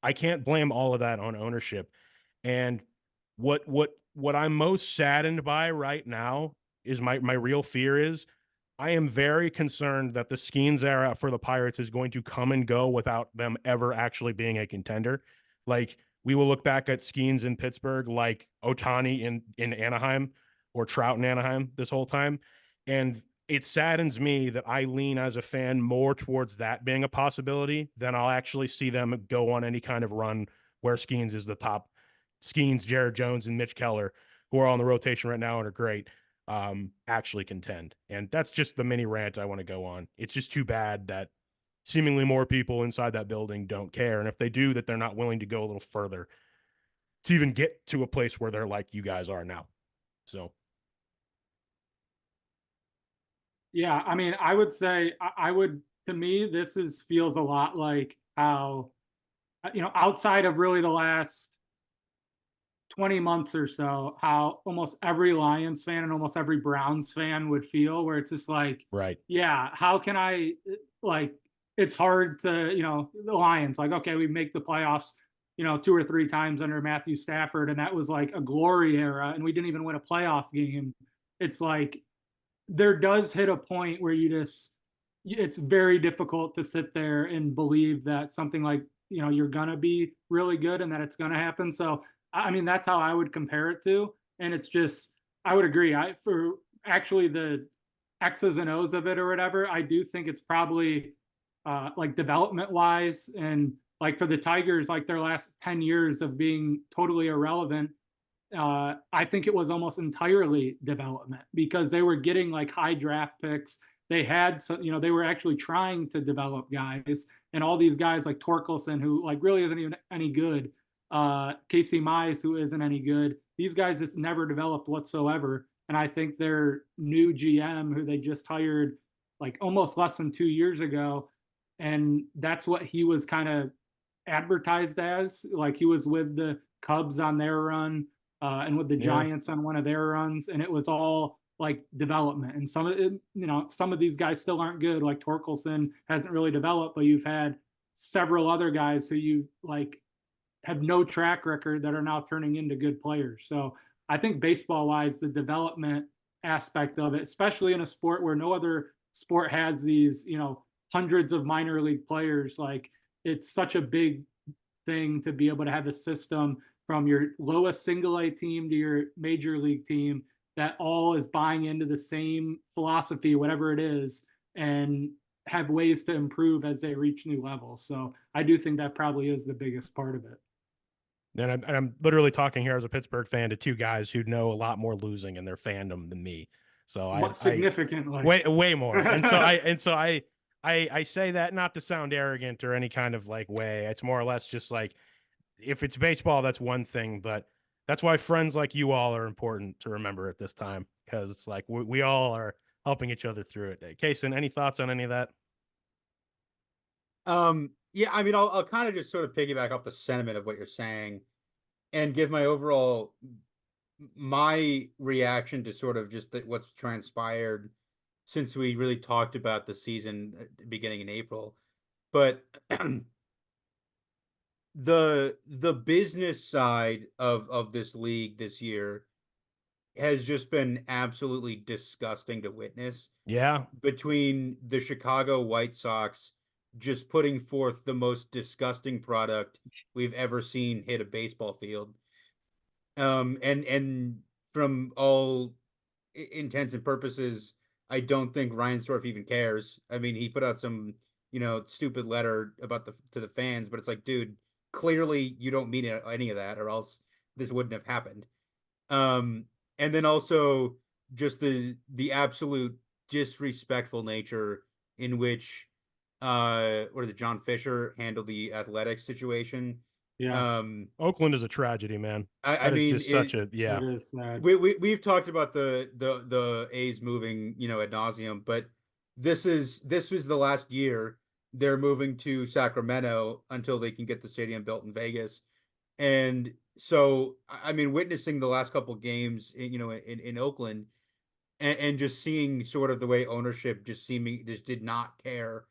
I can't blame all of that on ownership. And what I'm most saddened by right now is my real fear is I am very concerned that the Skeens era for the Pirates is going to come and go without them ever actually being a contender. Like, we will look back at Skeens in Pittsburgh like Ohtani in Anaheim or Trout in Anaheim this whole time. And it saddens me that I lean as a fan more towards that being a possibility than I'll actually see them go on any kind of run where Skeens is the top. Skeens, Jared Jones, and Mitch Keller, who are on the rotation right now and are great, actually contend. And that's just the mini rant I want to go on. It's just too bad that seemingly more people inside that building don't care. And if they do, that they're not willing to go a little further to even get to a place where they're like you guys are now. So. Yeah, I mean, I would say I would, to me, this feels a lot like how, outside of really the last 20 months or so, how almost every Lions fan and almost every Browns fan would feel, where it's just like, right, yeah, how can I, like, it's hard to, the Lions, like, okay, we make the playoffs, 2 or 3 times under Matthew Stafford, and that was like a glory era, and we didn't even win a playoff game. It's like, there does hit a point where it's very difficult to sit there and believe that something like, you're going to be really good and that it's going to happen. So, I mean, that's how I would compare it to. And it's just, I would agree. For actually the X's and O's of it or whatever, I do think it's probably like development wise, and like for the Tigers, like their last 10 years of being totally irrelevant, I think it was almost entirely development, because they were getting like high draft picks. They had some, they were actually trying to develop guys, and all these guys like Torkelson, who like really isn't even any good, Casey Mize, who isn't any good. These guys just never developed whatsoever. And I think their new GM, who they just hired like almost less than 2 years ago, and that's what he was kind of advertised as. Like, he was with the Cubs on their run, and with the Giants on one of their runs, and it was all like development. And some of it, some of these guys still aren't good. Like Torkelson hasn't really developed, but you've had several other guys who you like have no track record that are now turning into good players. So I think baseball wise, the development aspect of it, especially in a sport where no other sport has these, hundreds of minor league players, like it's such a big thing to be able to have a system from your lowest single A team to your major league team that all is buying into the same philosophy, whatever it is, and have ways to improve as they reach new levels. So I do think that probably is the biggest part of it. And I'm literally talking here as a Pittsburgh fan to 2 guys who know a lot more losing in their fandom than me. So significantly way more. And so I say that not to sound arrogant or any kind of like way. It's more or less just like, if it's baseball, that's one thing, but that's why friends like you all are important to remember at this time, because it's like we all are helping each other through it. Casen, any thoughts on any of that? Yeah, I mean, I'll kind of just sort of piggyback off the sentiment of what you're saying and give my reaction to sort of just what's transpired since we really talked about the season beginning in April. But the business side of this league this year has just been absolutely disgusting to witness. Yeah. Between the Chicago White Sox just putting forth the most disgusting product we've ever seen hit a baseball field. And from all intents and purposes, I don't think Reinsdorf even cares. I mean, he put out some, stupid letter about to the fans, but it's like, dude, clearly you don't mean any of that, or else this wouldn't have happened. And then also just the absolute disrespectful nature in which John Fisher handled the athletics situation. Yeah. Oakland is a tragedy, man. I mean, just such a It is sad. We've talked about the A's moving, ad nauseum, but this was the last year they're moving to Sacramento until they can get the stadium built in Vegas. And so, I mean, witnessing the last couple of games, in Oakland, and just seeing sort of the way ownership just did not care,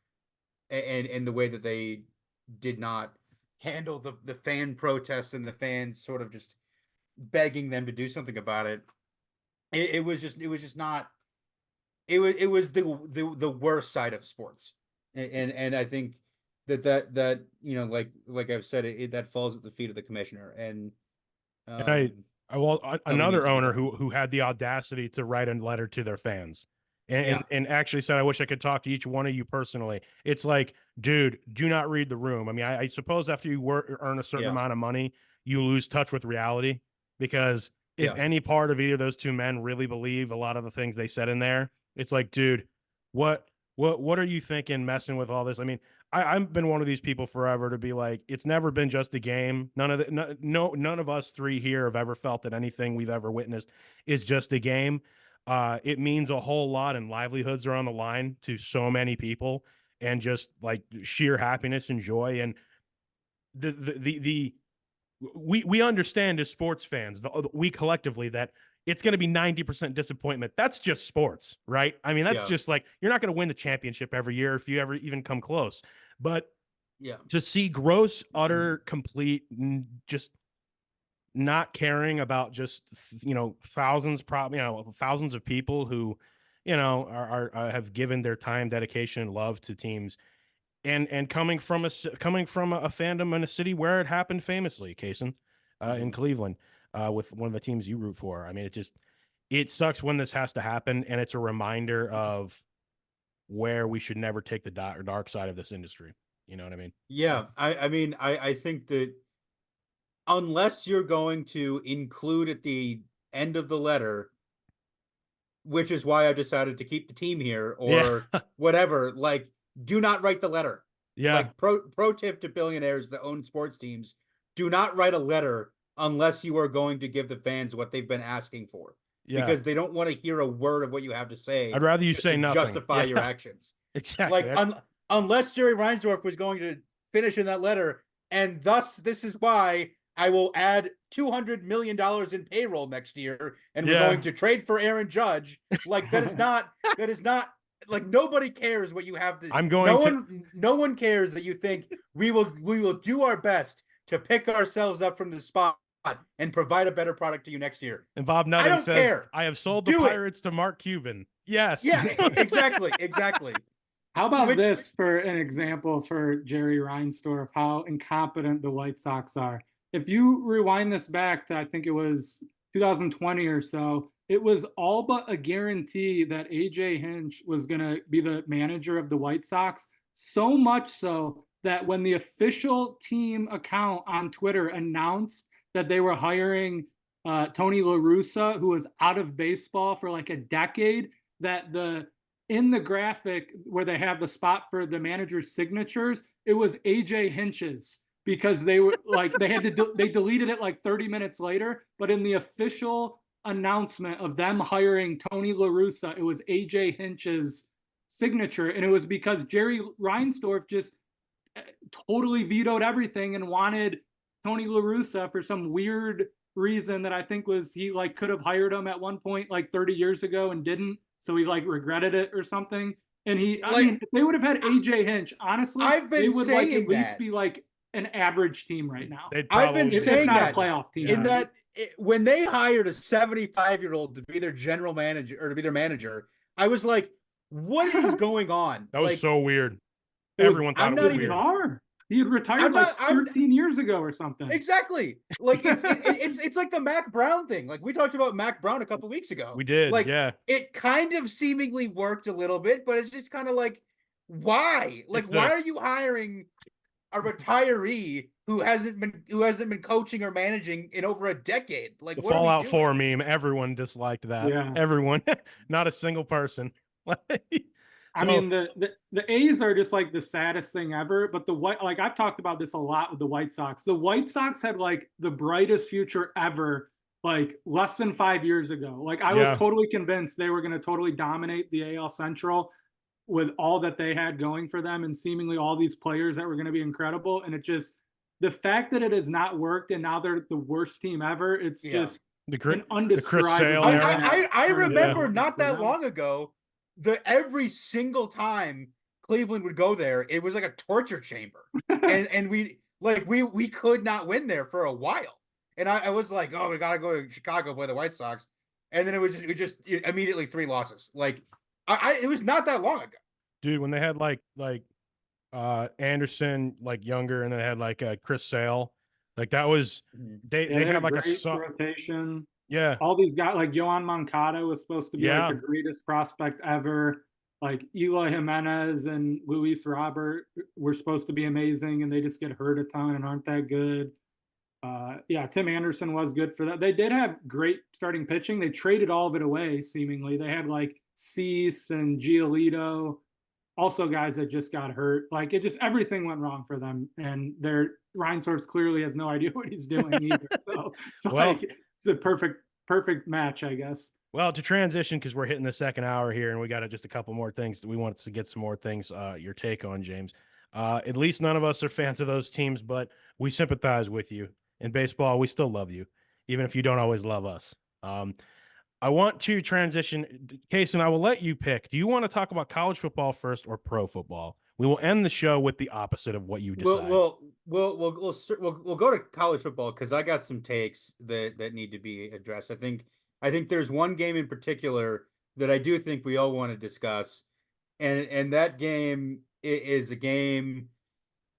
and the way that they did not handle the fan protests and the fans sort of just begging them to do something about it. It was just not. It was the worst side of sports, and I think that like I've said, that falls at the feet of the commissioner. And another owner who had the audacity to write a letter to their fans and actually said, I wish I could talk to each one of you personally. It's like, dude, do not read the room. I mean, I suppose after you earn a certain amount of money, you lose touch with reality, because if any part of either of those two men really believe a lot of the things they said in there, it's like, dude, what are you thinking messing with all this? I mean, I've been one of these people forever to be like, it's never been just a game. None of us three here have ever felt that anything we've ever witnessed is just a game. It means a whole lot, and livelihoods are on the line to so many people, and just like sheer happiness and joy. And we understand as sports fans, we collectively, that it's going to be 90% disappointment. That's just sports, right? I mean, that's just like, you're not going to win the championship every year if you ever even come close. But to see gross, utter, complete, just not caring about just, thousands of people who, are have given their time, dedication, and love to teams. And coming from a fandom in a city where it happened famously, Casen, in Cleveland, with one of the teams you root for. I mean, it sucks when this has to happen, and it's a reminder of where we should never take the dark side of this industry. You know what I mean? Yeah, I mean, I think that unless you're going to include at the end of the letter, which is why I decided to keep the team here, or whatever, like, do not write the letter. Yeah. Like, pro tip to billionaires that own sports teams: do not write a letter unless you are going to give the fans what they've been asking for. Yeah. Because they don't want to hear a word of what you have to say. I'd rather you say nothing. Justify your actions. Exactly. Like, unless Jerry Reinsdorf was going to finish in that letter, and thus this is why I will add $200 million in payroll next year, and we're going to trade for Aaron Judge. Like, that is not like, nobody cares what you have to. No one cares that you think we will do our best to pick ourselves up from the spot and provide a better product to you next year. And Bob Nutting says, I have sold the Pirates to Mark Cuban. Yes. Yeah, exactly. How about this for an example for Jerry Reinsdorf, how incompetent the White Sox are? If you rewind this back to, I think it was 2020 or so, it was all but a guarantee that AJ Hinch was going to be the manager of the White Sox. So much so that when the official team account on Twitter announced that they were hiring Tony La Russa, who was out of baseball for like a decade, that in the graphic where they have the spot for the manager's signatures, it was AJ Hinch's, because they were like, they deleted it like 30 minutes later, but in the official announcement of them hiring Tony La Russa, it was AJ Hinch's signature. And it was because Jerry Reinsdorf just totally vetoed everything and wanted Tony La Russa for some weird reason that I think was he like could have hired him at one point like 30 years ago and didn't. So he like regretted it or something. And I mean, if they would have had AJ Hinch, honestly, they would like at least be like an average team right now. I've been saying that, a playoff team. In that, when they hired a 75-year-old to be their general manager or to be their manager, I was like, what is going on? That was so weird. Everyone thought it was weird. Bizarre. He had retired 13 years ago or something. Exactly. Like, it's like the Mac Brown thing. Like, we talked about Mac Brown a couple weeks ago. We did. Like, yeah. It kind of seemingly worked a little bit, but it's just kind of like, why? Like, why are you hiring a retiree who hasn't been coaching or managing in over a decade? Like, the Fallout 4 meme, everyone disliked that. Yeah. Everyone, not a single person. I mean, the A's are just like the saddest thing ever. But like I've talked about this a lot with the White Sox. The White Sox had like the brightest future ever, like less than 5 years ago. Like I was totally convinced they were going to totally dominate the AL Central. with all that they had going for them and seemingly all these players that were going to be incredible. And it just, the fact that it has not worked and now they're the worst team ever, it's just the an Chris Sale undescribable. era. I remember Yeah. not that long ago, every single time Cleveland would go there, it was like a torture chamber. and we could not win there for a while. And I was like, oh, we gotta go to Chicago play the White Sox. And then it was just immediately 3 losses. Like it was not that long ago. Dude, when they had like Anderson like younger, and then they had like Chris Sale, like that was they had like great rotation. Yeah, all these guys like Yohan Moncada was supposed to be Yeah. like the greatest prospect ever. Like Eloy Jimenez and Luis Robert were supposed to be amazing, and they just get hurt a ton and aren't that good. Yeah, Tim Anderson was good for that. They did have great starting pitching. They traded all of it away, seemingly. They had like Cease and Giolito, also guys that just got hurt. Like it just everything went wrong for them. And their Reinsdorf clearly has no idea what he's doing either. So it's Well- like it's a perfect match, I guess. Well, to transition, because we're hitting the second hour here, and we got just a couple more things that we want to get some more things. Your take on, James. At least none of us are fans of those teams, but we sympathize with you. In baseball, we still love you, even if you don't always love us. I want to transition. Casen, I will let you pick. Do you want to talk about college football first or pro football? We will end the show with the opposite of what you decide. We'll go to college football because I got some takes that need to be addressed. I think there's one game in particular that I do think we all want to discuss, and that game is a game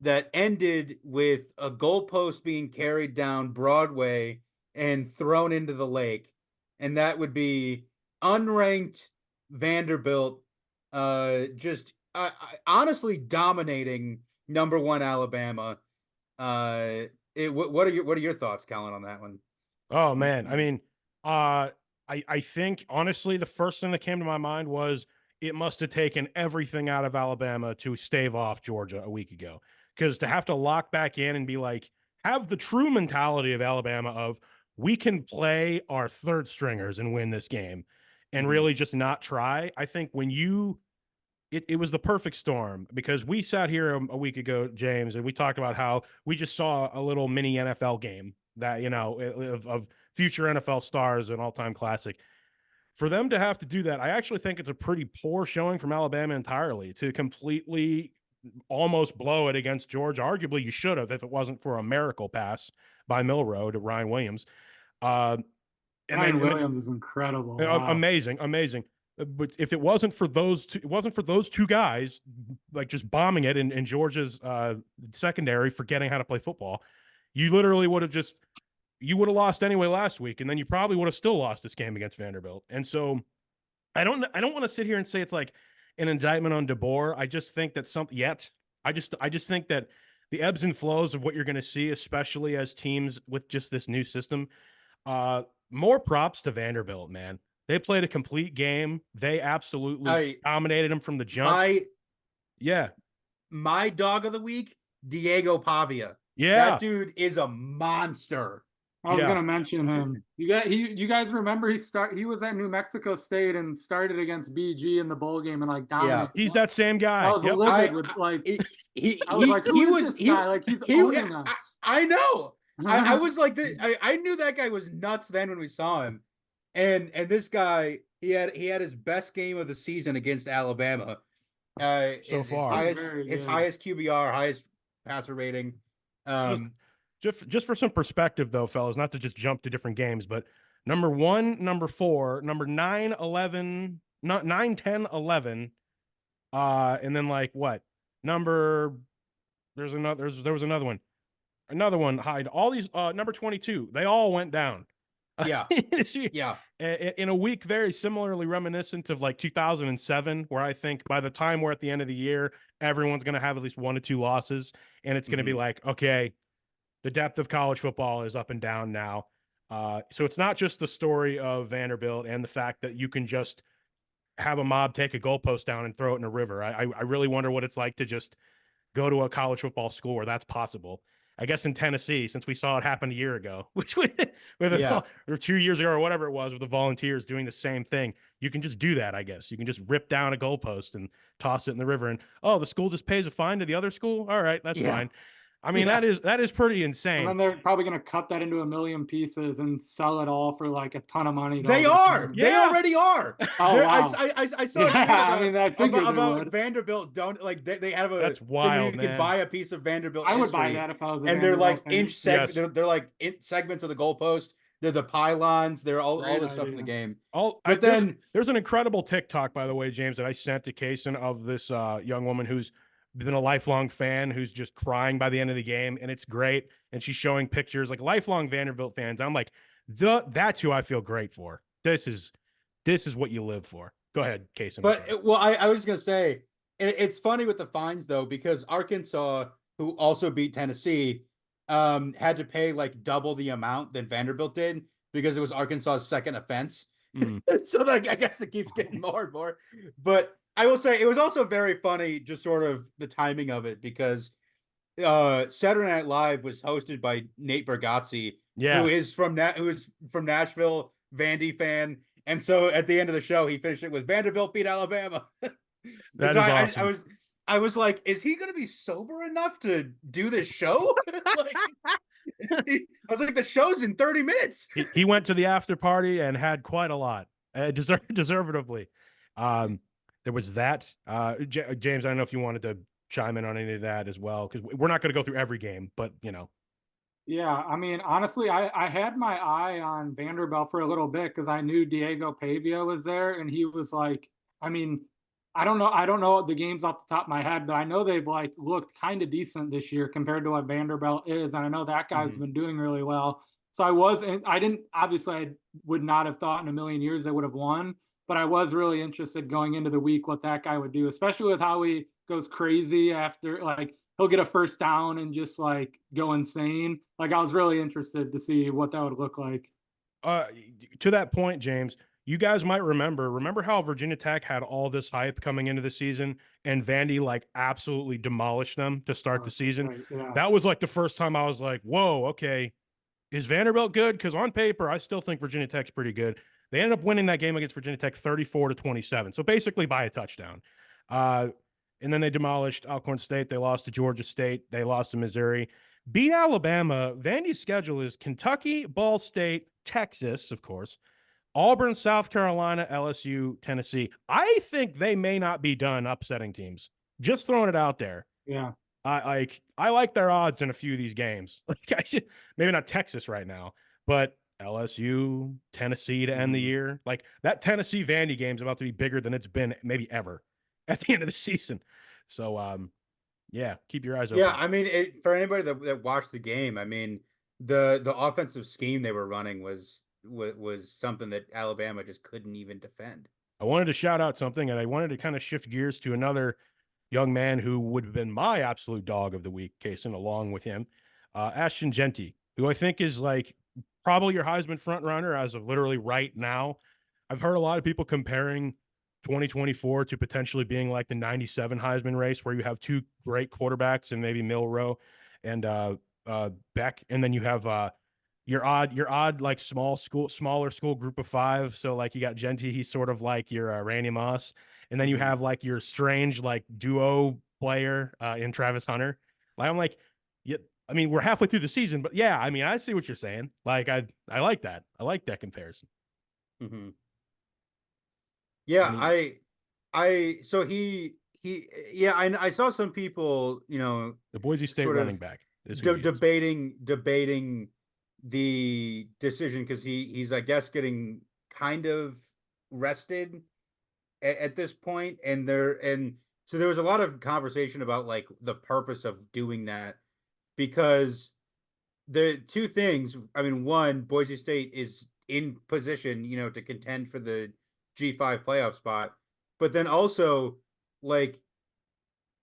that ended with a goalpost being carried down Broadway and thrown into the lake, and that would be unranked Vanderbilt, just honestly dominating #1 Alabama. What are your thoughts, Kellan, on that one? Oh man, I mean, I think honestly, the first thing that came to my mind was it must have taken everything out of Alabama to stave off Georgia a week ago. Because to have to lock back in and be like, have the true mentality of Alabama of we can play our third stringers and win this game, and really just not try. I think when it was the perfect storm, because we sat here a week ago, James, and we talked about how we just saw a little mini NFL game that, of future NFL stars, an all-time classic. For them to have to do that, I actually think it's a pretty poor showing from Alabama entirely to completely almost blow it against Georgia. Arguably, you should have if it wasn't for a miracle pass by Milroe to Ryan Williams. Ryan Williams is incredible. Wow. Amazing. But if it wasn't for those two guys, like just bombing it in Georgia's secondary, forgetting how to play football, you literally would have lost anyway last week, and then you probably would have still lost this game against Vanderbilt. And so I don't want to sit here and say it's like an indictment on DeBoer. I just think that I just think that the ebbs and flows of what you're going to see, especially as teams with just this new system, more props to Vanderbilt, man. They played a complete game. They absolutely dominated them from the jump. My dog of the week, Diego Pavia. Yeah. That dude is a monster. I was gonna mention him. You guys remember he was at New Mexico State and started against BG in the bowl game and like dominated. He's that same guy. I was livid with like he was like, who is this guy? Like he's owning us. I know. I was like I knew that guy was nuts then when we saw him. And this guy, he had his best game of the season against Alabama. So far. His highest QBR, highest passer rating. Just for some perspective, though, fellas, not to just jump to different games, but number 1, number 4, number 9, 11, not 9, 10, 11, and then like what there was another one high. All these number 22, they all went down. Yeah. Yeah. In a week very similarly reminiscent of like 2007, where I think by the time we're at the end of the year, everyone's going to have at least 1 to 2 losses, and it's going to be like, okay, the depth of college football is up and down now. So it's not just the story of Vanderbilt and the fact that you can just have a mob take a goalpost down and throw it in a river. I really wonder what it's like to just go to a college football school where that's possible. I guess in Tennessee, since we saw it happen a year ago, which with Yeah. or 2 years ago or whatever it was, with the Volunteers doing the same thing. You can just do that, I guess. You can just rip down a goalpost and toss it in the river, and the school just pays a fine to the other school. All right, that's Yeah. fine. I mean, Yeah. that is pretty And insane. then they're probably going to cut that into a million pieces and sell it all for like a ton of money. They all the are. teams. They Yeah. already are. Oh, wow. I saw a Yeah, tweet I mean, I figured they about would. Vanderbilt. Don't like they have a That's thing wild, where you man. could buy a piece of Vanderbilt I would history, buy that if I was a and they're like Vanderbilt fan. inch segments. Yes. They're like segments of the goalpost. They're the pylons. They're all Great this stuff in the idea. game. But then there's an incredible TikTok, by the way, James, that I sent to Casen of this young woman who's been a lifelong fan, who's just crying by the end of the game, and it's great. And she's showing pictures, like lifelong Vanderbilt fans. I'm like, that's who I feel great for. This is what you live for. Go ahead, Casen. But I was just gonna say it's funny with the fines though, because Arkansas, who also beat Tennessee, had to pay like double the amount than Vanderbilt did because it was Arkansas's second offense. So like I guess it keeps getting more and more. But I will say it was also very funny, just sort of the timing of it, because Saturday Night Live was hosted by Nate Bargatze, Yeah. who is from Nashville, Vandy fan. And so at the end of the show, he finished it with Vanderbilt beat Alabama. That so is awesome. I was like, is he going to be sober enough to do this show? Like, I was like, the show's in 30 minutes. He went to the after party and had quite a lot, deservedly. There was that. James, I don't know if you wanted to chime in on any of that as well, because we're not going to go through every game, but Yeah, I mean, honestly, I had my eye on Vanderbilt for a little bit because I knew Diego Pavia was there, and he was like, I mean, I don't know the games off the top of my head, but I know they've like looked kind of decent this year compared to what Vanderbilt is, and I know that guy's been doing really well. So I didn't obviously I would not have thought in a million years they would have won, but I was really interested going into the week what that guy would do, especially with how he goes crazy after like he'll get a first down and just like go insane. Like I was really interested to see what that would look like. To that point, James, you guys might remember how Virginia Tech had all this hype coming into the season, and Vandy like absolutely demolished them to start the season. Right, yeah. That was like the first time I was like, whoa, okay, is Vanderbilt good? Because on paper, I still think Virginia Tech's pretty good. They ended up winning that game against Virginia Tech 34-27, so basically by a touchdown. And then they demolished Alcorn State. They lost to Georgia State. They lost to Missouri. Beat Alabama. Vandy's schedule is Kentucky, Ball State, Texas, of course, Auburn, South Carolina, LSU, Tennessee. I think they may not be done upsetting teams. Just throwing it out there. Yeah. I like their odds in a few of these games. Like maybe not Texas right now, but LSU, Tennessee to end the year. Like that Tennessee Vandy game is about to be bigger than it's been maybe ever at the end of the season. So yeah, keep your eyes open. Yeah, I mean, for anybody that watched the game, I mean, the offensive scheme they were running was something that Alabama just couldn't even defend. I wanted to shout out something, and I wanted to kind of shift gears to another young man who would have been my absolute dog of the week, Casen, along with him, Ashton Jeanty, who I think is like probably your Heisman front runner as of literally right now. I've heard a lot of people comparing 2024 to potentially being like the 97 Heisman race, where you have two great quarterbacks and maybe Milroe and Beck, and then you have your odd like smaller school group of five. So like you got Jeanty, he's sort of like your Randy Moss, and then you have like your strange like duo player in Travis Hunter. Like I'm like, yeah, I mean we're halfway through the season, but yeah, I mean I see what you're saying. Like I like that. I like that comparison. Yeah, so yeah, I saw some people, the Boise State running back is debating the decision because he's I guess getting kind of rested at this point, and so there was a lot of conversation about like the purpose of doing that, because the two things, I mean, one, Boise State is in position, to contend for the G5 playoff spot, but then also like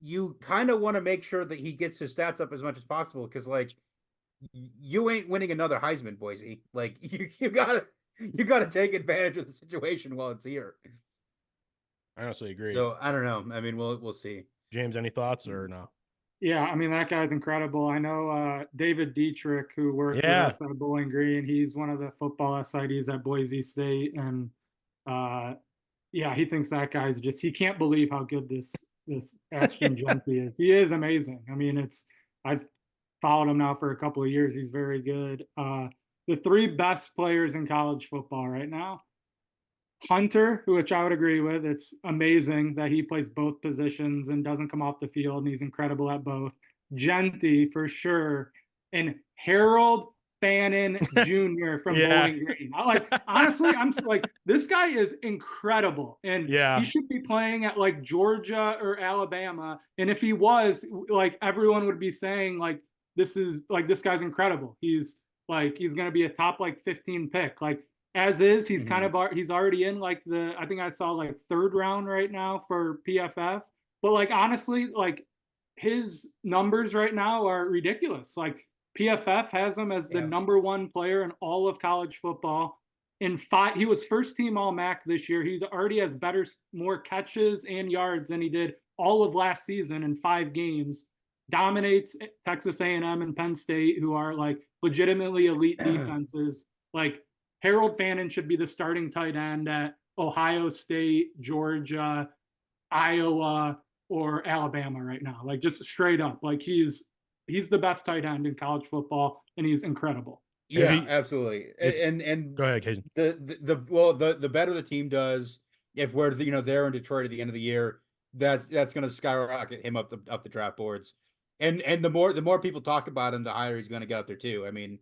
you kind of want to make sure that he gets his stats up as much as possible, because like you ain't winning another Heisman, Boise. Like you gotta take advantage of the situation while it's here. I honestly agree. So I don't know. I mean, we'll see. James, any thoughts or no? Yeah, I mean, that guy's incredible. I know David Dietrich, who worked with Yeah. us at Bowling Green. He's one of the football SIDs at Boise State, and yeah, he thinks that guy's just, he can't believe how good this Ashton Genty is. He is amazing. I mean, I've followed him now for a couple of years. He's very good. The three best players in college football right now: Hunter, which I would agree with. It's amazing that he plays both positions and doesn't come off the field, and he's incredible at both. Genty, for sure. And Harold Fannin Jr. from Yeah. Bowling Green. Honestly, I'm like, this guy is incredible. And Yeah. he should be playing at like Georgia or Alabama. And if he was, like, everyone would be saying, like, this guy's incredible. He's gonna be a top like 15 pick. Like, as is, he's kind of he's already in like I think I saw like third round right now for PFF. But like, honestly, like, his numbers right now are ridiculous. Like, PFF has him as the number one player in all of college football. He was first team All MAC this year. He's already has more catches and yards than he did all of last season in 5 games. Dominates Texas A&M and Penn State, who are like legitimately elite defenses. Like, Harold Fannin should be the starting tight end at Ohio State, Georgia, Iowa, or Alabama right now. Like, just straight up, like, he's the best tight end in college football, and he's incredible. Yeah, absolutely. And go ahead, Casen. The better the team does, if we're there in Detroit at the end of the year, that's going to skyrocket him up the draft boards. And the more people talk about him, the higher he's going to get up there too. I mean,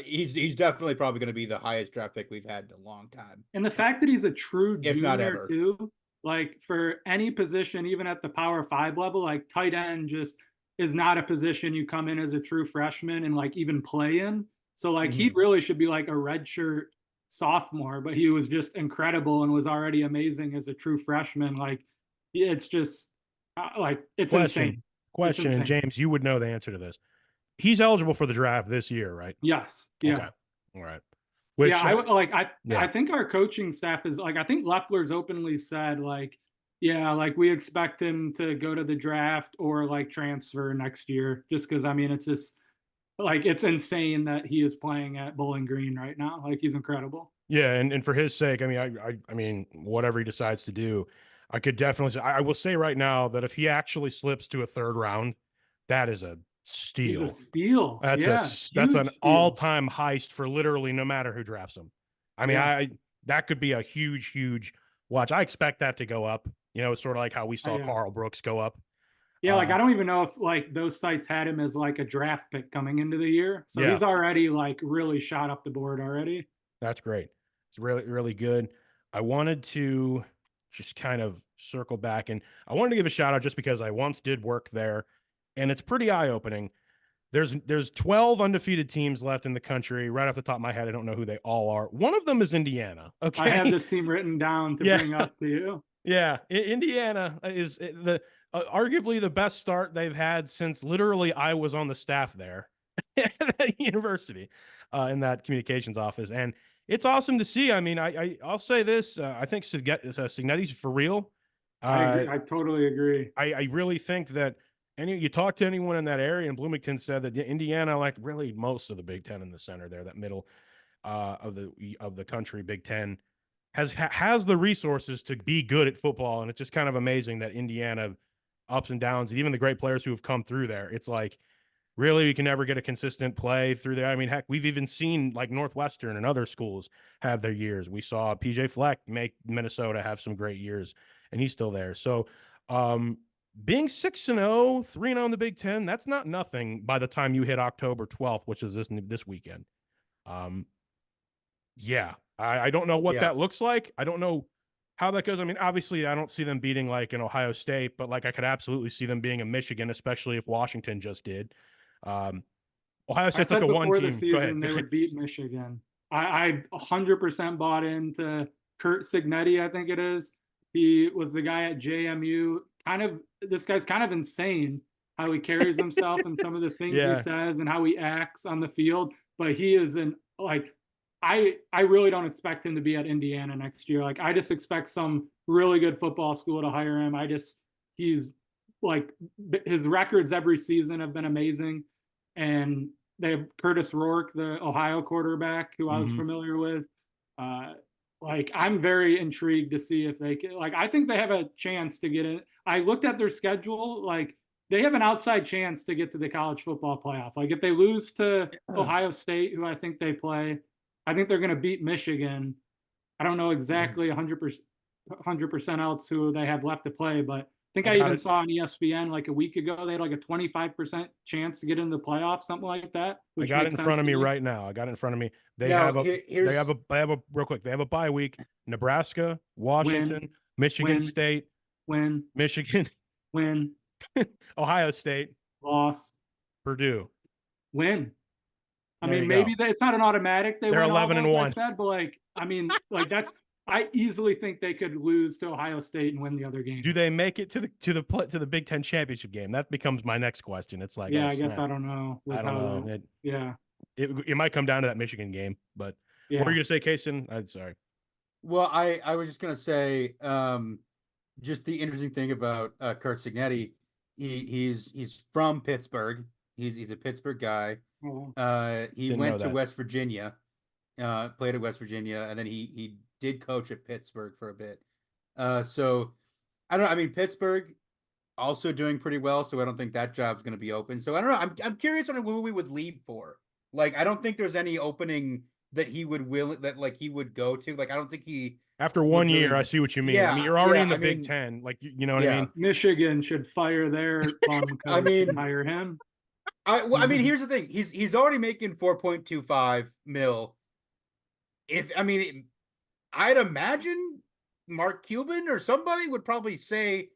he's definitely probably going to be the highest draft pick we've had in a long time. And the fact that he's a true if not junior ever. too, like, for any position, even at the Power 5 level, like, tight end just is not a position you come in as a true freshman and like even play in. So like, he really should be like a redshirt sophomore, but he was just incredible and was already amazing as a true freshman. Like, it's just like, it's insane. Question, and James, you would know the answer to this. He's eligible for the draft this year, right? Yes. Yeah. Okay. All right. Which, I think our coaching staff is like, I think Leffler's openly said, like, yeah, like, we expect him to go to the draft or like transfer next year, just because, I mean, it's just like, it's insane that he is playing at Bowling Green right now. Like, he's incredible. Yeah, and for his sake, I mean, I mean, whatever he decides to do, I could definitely say, I will say right now that if he actually slips to a third round, that is a steal. He's a steal. That's an all-time heist for literally no matter who drafts him. I mean, that could be a huge watch. I expect that to go up. You know, sort of like how we saw Carl Brooks go up. Yeah, like, I don't even know if like those sites had him as like a draft pick coming into the year. So he's already like really shot up the board already. That's great. It's really good. I wanted to just kind of circle back, and I wanted to give a shout out just because I once did work there, and it's pretty eye-opening. There's 12 undefeated teams left in the country. Right off the top of my head, I don't know who they all are. One of them is Indiana. Okay, I have this team written down to bring up to you. Yeah, Indiana is arguably the best start they've had since literally I was on the staff there at that university, in that communications office, and it's awesome to see. I mean, I'll say this: I think Cignetti's for real. I agree. I totally agree. I really think that you talk to anyone in that area, and Bloomington said that Indiana, like really most of the Big Ten in the center there, that middle of the country, Big Ten, has the resources to be good at football, and it's just kind of amazing that Indiana, ups and downs, and even the great players who have come through there, it's like, really, you can never get a consistent play through there. I mean, heck, we've even seen like Northwestern and other schools have their years. We saw PJ Fleck make Minnesota have some great years, and he's still there. So, being 6-0, 3-0 in the Big Ten, that's not nothing by the time you hit October 12th, which is this weekend. Yeah, I don't know what that looks like. I don't know how that goes. I mean, obviously, I don't see them beating like an Ohio State, but like I could absolutely see them being a Michigan, especially if Washington just did. Ohio State's like a one team. The season, they would beat Michigan. I 100% bought into Curt Cignetti, I think it is. He was the guy at JMU. This guy's kind of insane how he carries himself and some of the things he says and how he acts on the field. But he is I really don't expect him to be at Indiana next year. Like, I just expect some really good football school to hire him. He's like his records every season have been amazing. And they have Curtis Rourke, the Ohio quarterback, who I was familiar with. Like, I'm very intrigued to see if they can, like, I think they have a chance to get in. I looked at their schedule, like, they have an outside chance to get to the college football playoff. Like, if they lose to Ohio State, who I think they play, I think they're going to beat Michigan. I don't know exactly 100% else who they have left to play, but I think I even saw on ESPN like a week ago, they had like a 25% chance to get into the playoffs, something like that. I got it in front of me right now. They have a real quick. They have a bye week. Nebraska, Washington, Michigan State, Michigan, Ohio State, loss, Purdue, win. I mean, maybe it's not an automatic. They're 11-1. I said, but like, I mean, like I easily think they could lose to Ohio State and win the other game. Do they make it to the Big Ten championship game? That becomes my next question. It's like, I guess I don't know. I don't know. It might come down to that Michigan game, but what were you gonna say, Casen? I'm sorry. Well, I was just gonna say, just the interesting thing about Curt Cignetti, he's from Pittsburgh. He's a Pittsburgh guy. He went to West Virginia, played at West Virginia, and then he did coach at Pittsburgh for a bit. So I don't know. I mean, Pittsburgh also doing pretty well, so I don't think that job's going to be open. So I don't know. I'm curious on who we would leave for. Like, I don't think there's any opening that he would he would go to. Like, I don't think he. After 1 year, I see what you mean. Yeah, I mean, you're already in the Big Ten. Like, you know what I mean? Michigan should fire their bum coach and hire him. I mean, here's the thing. He's already making 4.25 mil. I'd imagine Mark Cuban or somebody would probably say,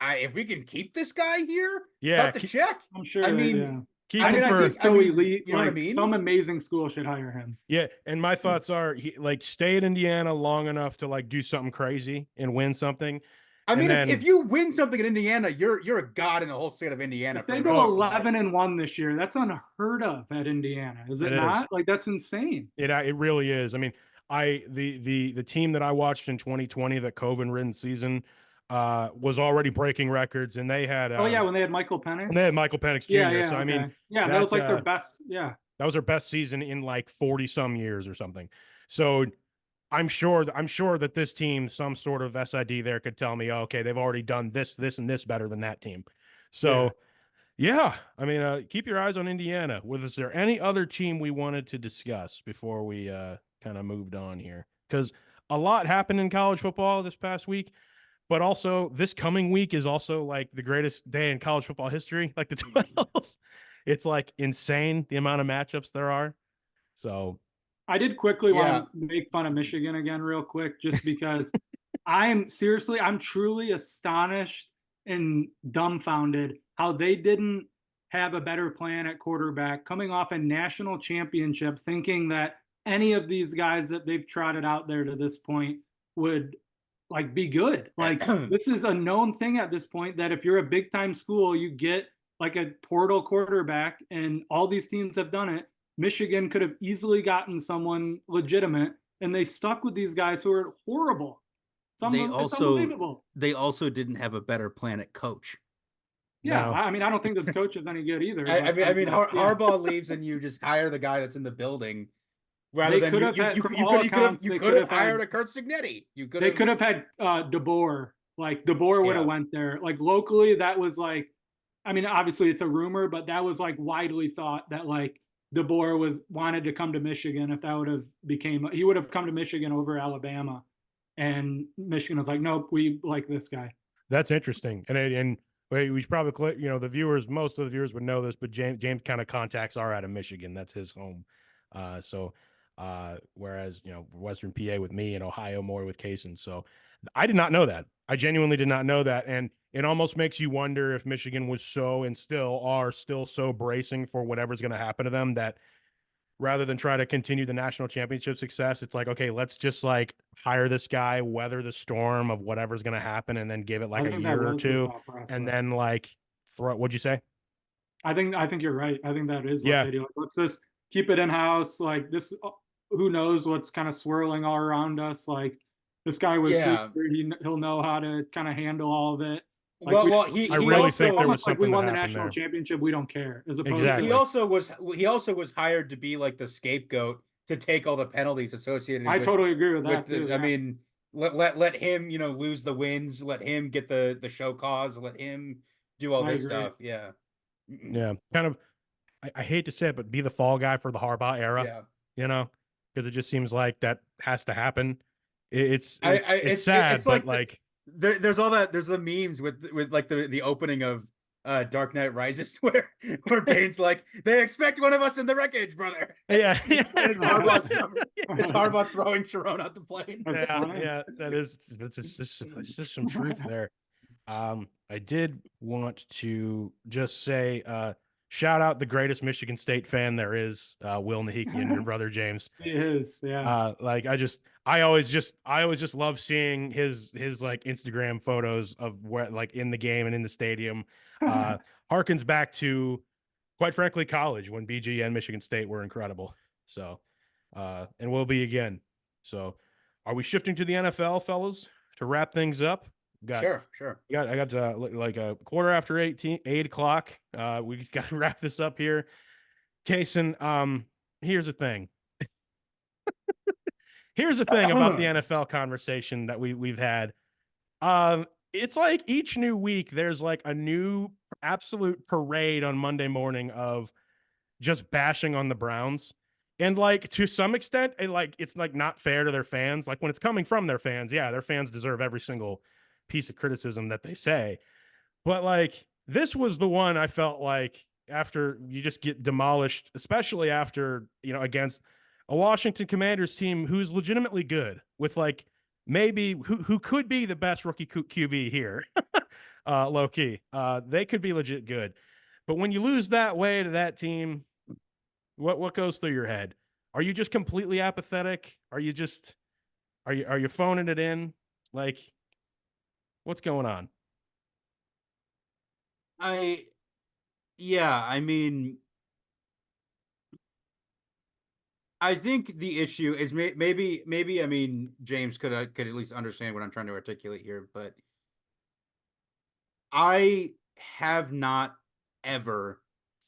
if we can keep this guy here, cut the check. I'm sure. Keep him for elite. You know what I mean? Some amazing school should hire him. Yeah, and my thoughts are, stay at Indiana long enough to do something crazy and win something. I mean, if you win something in Indiana, you're a god in the whole state of Indiana. If they go 11-1 this year, that's unheard of at Indiana, is it not? Like, that's insane. It really is. I mean, the team that I watched in 2020, that COVID-ridden season, was already breaking records, and they had when they had Michael Penix. When they had Michael Penix Jr. So I mean, that was like their best. Yeah, that was their best season in like 40 some years or something. So I'm sure that this team, some sort of SID there, could tell me, okay, they've already done this, and this better than that team. So, I mean, keep your eyes on Indiana. Was there any other team we wanted to discuss before we kind of moved on here? Because a lot happened in college football this past week, but also this coming week is also like the greatest day in college football history, like the 12th. It's like insane the amount of matchups there are. So I did quickly want to make fun of Michigan again real quick, just because I'm truly astonished and dumbfounded how they didn't have a better plan at quarterback, coming off a national championship, thinking that any of these guys that they've trotted out there to this point would be good. Like, this is a known thing at this point, that if you're a big time school, you get like a portal quarterback, and all these teams have done it. Michigan could have easily gotten someone legitimate, and they stuck with these guys who are horrible. It's unbelievable. They also didn't have a better plan at coach. Yeah, no. I mean, I don't think this coach is any good either. Harbaugh leaves, and you just hire the guy that's in the building, rather than you could have hired a Curt Cignetti. They could have had DeBoer. Like, DeBoer would have went there. Like, locally, that was like, I mean, obviously it's a rumor, but that was like widely thought that like DeBoer wanted to come to Michigan. If that would have he would have come to Michigan over Alabama, and Michigan was like, nope, we like this guy. That's interesting. And we should probably, most of the viewers would know this, but James kind of contacts are out of Michigan. That's his home. Whereas, Western PA with me and Ohio more with Casen. So I did not know that. I genuinely did not know that. And it almost makes you wonder if Michigan was and still are so bracing for whatever's going to happen to them, that rather than try to continue the national championship success, it's like, okay, let's just like hire this guy, weather the storm of whatever's going to happen, and then give it like a year or two, and then like what'd you say? I think you're right. I think that is what they do. Like, let's just keep it in house. Like, this, who knows what's kind of swirling all around us. Like, this guy was he'll know how to kind of handle all of it. Like well, I really think there was almost like we something won that the happened national there. championship. We don't care. As opposed Exactly. he also was hired to be like the scapegoat to take all the penalties associated I with totally agree with that too. I mean, let him, lose the wins, let him get the show cause, let him do all I this agree. stuff. Yeah. Yeah, kind of. I hate to say it, but be the fall guy for the Harbaugh era. Yeah. Because it just seems like that has to happen. It's It's sad, but like there's all that, there's the memes with like the opening of Dark Knight Rises where Bane's like, they expect one of us in the wreckage, brother. yeah, And it's Harbaugh throwing Sharon out the plane. That's funny. yeah, that is it's just some truth there. I did want to just say shout out the greatest Michigan State fan there is, Will Nahikian, your brother James. He is, yeah. Like I always just love seeing his like Instagram photos of where, like, in the game and in the stadium. Harkens back to, quite frankly, college, when BG and Michigan State were incredible. So and will be again. So are we shifting to the NFL, fellas, to wrap things up? Sure. I got like a quarter after 8 o'clock. We just got to wrap this up here. Casen, here's the thing. Here's the thing about the NFL conversation that we've had. It's like each new week there's like a new absolute parade on Monday morning of just bashing on the Browns. And like, to some extent, it's like not fair to their fans. Like, when it's coming from their fans, yeah, their fans deserve every single piece of criticism that they say. But like, this was the one I felt like, after you just get demolished, especially after, against a Washington Commanders team who's legitimately good, with like maybe who could be the best rookie QB here, low key. They could be legit good. But when you lose that way to that team, what goes through your head? Are you just completely apathetic? Are you phoning it in? Like, what's going on? I mean, I think the issue is maybe I mean, James could at least understand what I'm trying to articulate here, but I have not ever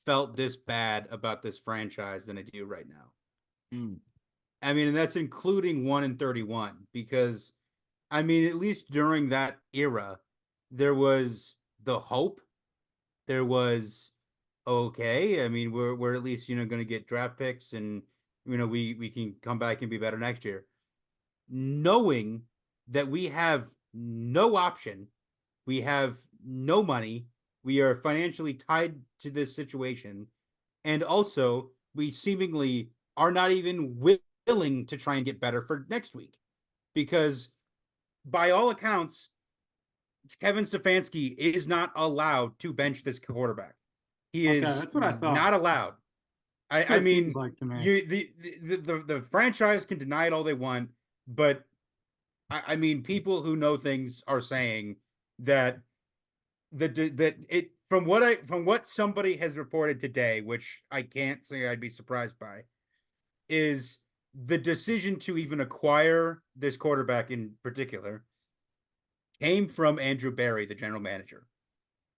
felt this bad about this franchise than I do right now. I mean, and that's including 1-31, because I mean, at least during that era, there was the hope. There was, okay, I mean, we're at least, going to get draft picks, and we can come back and be better next year. Knowing that we have no option, we have no money, we are financially tied to this situation, and also we seemingly are not even willing to try and get better for next week, because by all accounts, Kevin Stefanski is not allowed to bench this quarterback. He is that's what I thought. not allowed. I mean, like to me. The franchise can deny it all they want, but I mean, people who know things are saying that from what somebody has reported today, which I can't say I'd be surprised by, is the decision to even acquire this quarterback in particular came from Andrew Berry, the general manager,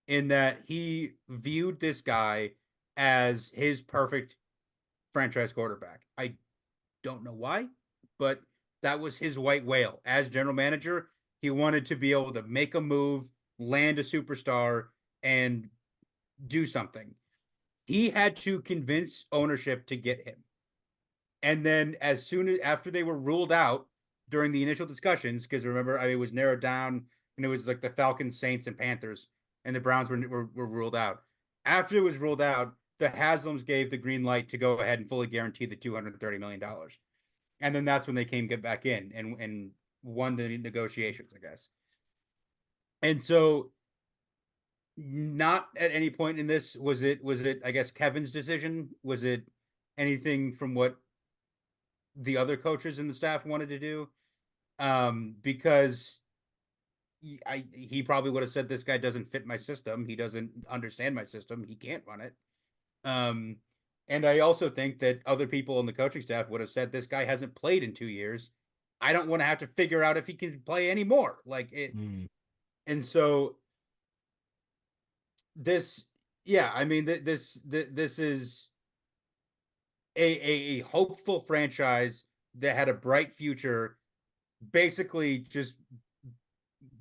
in that he viewed this guy as his perfect franchise quarterback. I don't know why, but that was his white whale. As general manager, he wanted to be able to make a move, land a superstar, and do something. He had to convince ownership to get him. And then as soon as after they were ruled out during the initial discussions, because remember, it was narrowed down, and it was like the Falcons, Saints, and Panthers, and the Browns were ruled out. After it was ruled out, the Haslams gave the green light to go ahead and fully guarantee the $230 million. And then that's when they came back in and won the negotiations, I guess. And so not at any point in this was it, I guess, Kevin's decision? Was it anything from what the other coaches and the staff wanted to do? Because he probably would have said, this guy doesn't fit my system. He doesn't understand my system. He can't run it. And I also think that other people on the coaching staff would have said, this guy hasn't played in 2 years. I don't want to have to figure out if he can play anymore. Like it. And so this, yeah, I mean, this is a hopeful franchise that had a bright future, basically just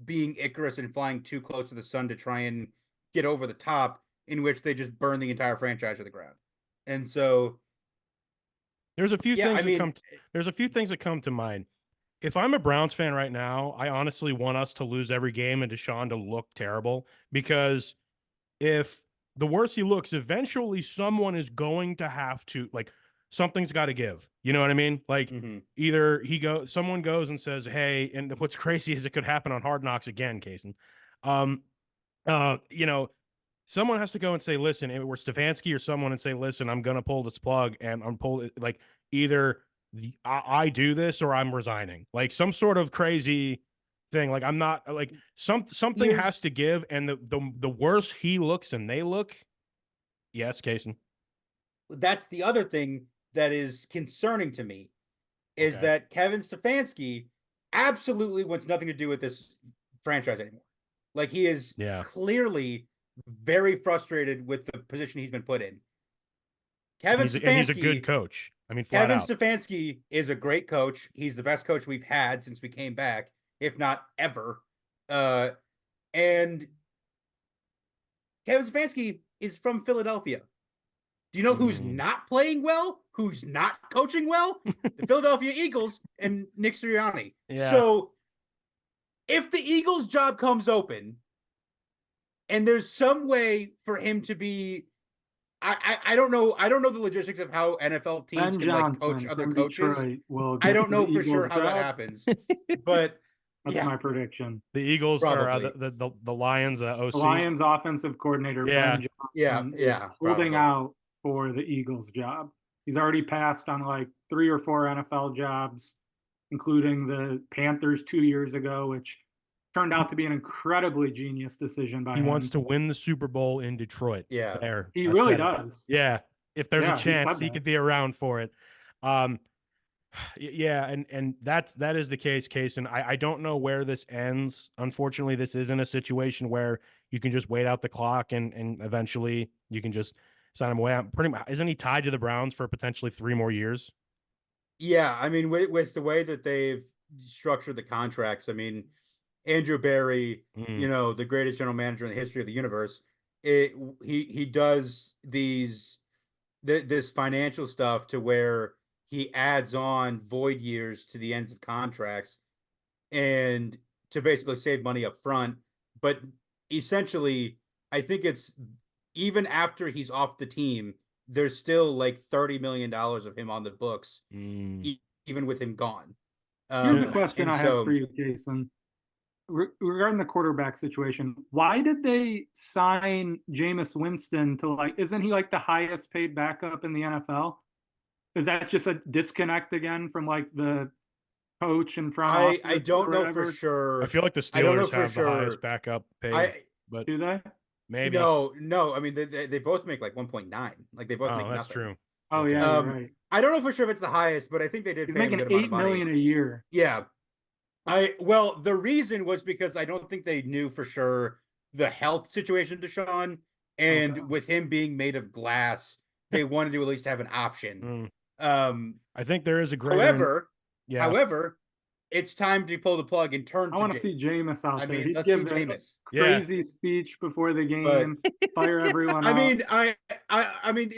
being Icarus and flying too close to the sun to try and get over the top, in which they just burn the entire franchise to the ground. And so, There's a few yeah, things I that mean, there's a few things that come to mind. If I'm a Browns fan right now, I honestly want us to lose every game and Deshaun to look terrible, because if the worse he looks, eventually someone is going to have to, like, something's got to give. You know what I mean? Like, either someone goes and says, "Hey," and what's crazy is it could happen on Hard Knocks again, Casen. You know, someone has to go and say, "Listen," or Stefanski or someone, and say, "Listen, I'm gonna pull this plug, and I'm pulling, like, either I do this or I'm resigning." Like, some sort of crazy thing. Like, I'm not, like, something has to give, and the worse he looks and they look. Yes, Casen. that's the other thing that is concerning to me, is Okay. that Kevin Stefanski absolutely wants nothing to do with this franchise anymore. Like, he is clearly very frustrated with the position he's been put in. Kevin Stefanski, and he's a good coach. I mean, Kevin Stefanski is a great coach. He's the best coach we've had since we came back, if not ever. And Kevin Stefanski is from Philadelphia. Do you know who's not playing well? Who's not coaching well? The Philadelphia Eagles and Nick Sirianni. Yeah. So if the Eagles job comes open and there's some way for him to be, I don't know the logistics of how NFL teams can like coach other coaches. I don't know for sure how that happens, but that's my prediction. The Eagles are the Lions OC. The Lions offensive coordinator Ben Johnson is holding out for the Eagles job. He's already passed on like 3 or 4 NFL jobs, including the Panthers 2 years ago, which turned out to be an incredibly genius decision by him. He wants to win the Super Bowl in Detroit. Yeah. There. He really does. Yeah. If there's a chance, he could be around for it. Yeah, and that is the case, and I don't know where this ends. Unfortunately, this isn't a situation where you can just wait out the clock and eventually you can just sign him away. Pretty much, isn't he tied to the Browns for potentially 3 more years? Yeah, I mean, with the way that they've structured the contracts, I mean, Andrew Barry, you know, the greatest general manager in the history of the universe, he does this financial stuff to where he adds on void years to the ends of contracts and to basically save money up front. But essentially, I think it's, even after he's off the team, there's still like $30 million of him on the books, even with him gone. Here's a question I have for you, Jason. Regarding the quarterback situation, why did they sign Jameis Winston to, like, isn't he like the highest paid backup in the NFL? Is that just a disconnect again from like the coach and front office? I don't know for sure. I feel like the Steelers have the highest backup pay. But do they? Maybe. No. I mean, they both make like 1.9. Like, they both make nothing. That's true. Oh yeah, you're right. I don't know for sure if it's the highest, but I think they did. He's making $8 million a year. Yeah. Well, the reason was because I don't think they knew for sure the health situation to Deshaun, and with him being made of glass, they wanted to at least have an option. I think there is a great. However, it's time to pull the plug and turn. I want to see Jameis out there. Let's see Jameis. Crazy speech before the game, fire everyone. I mean,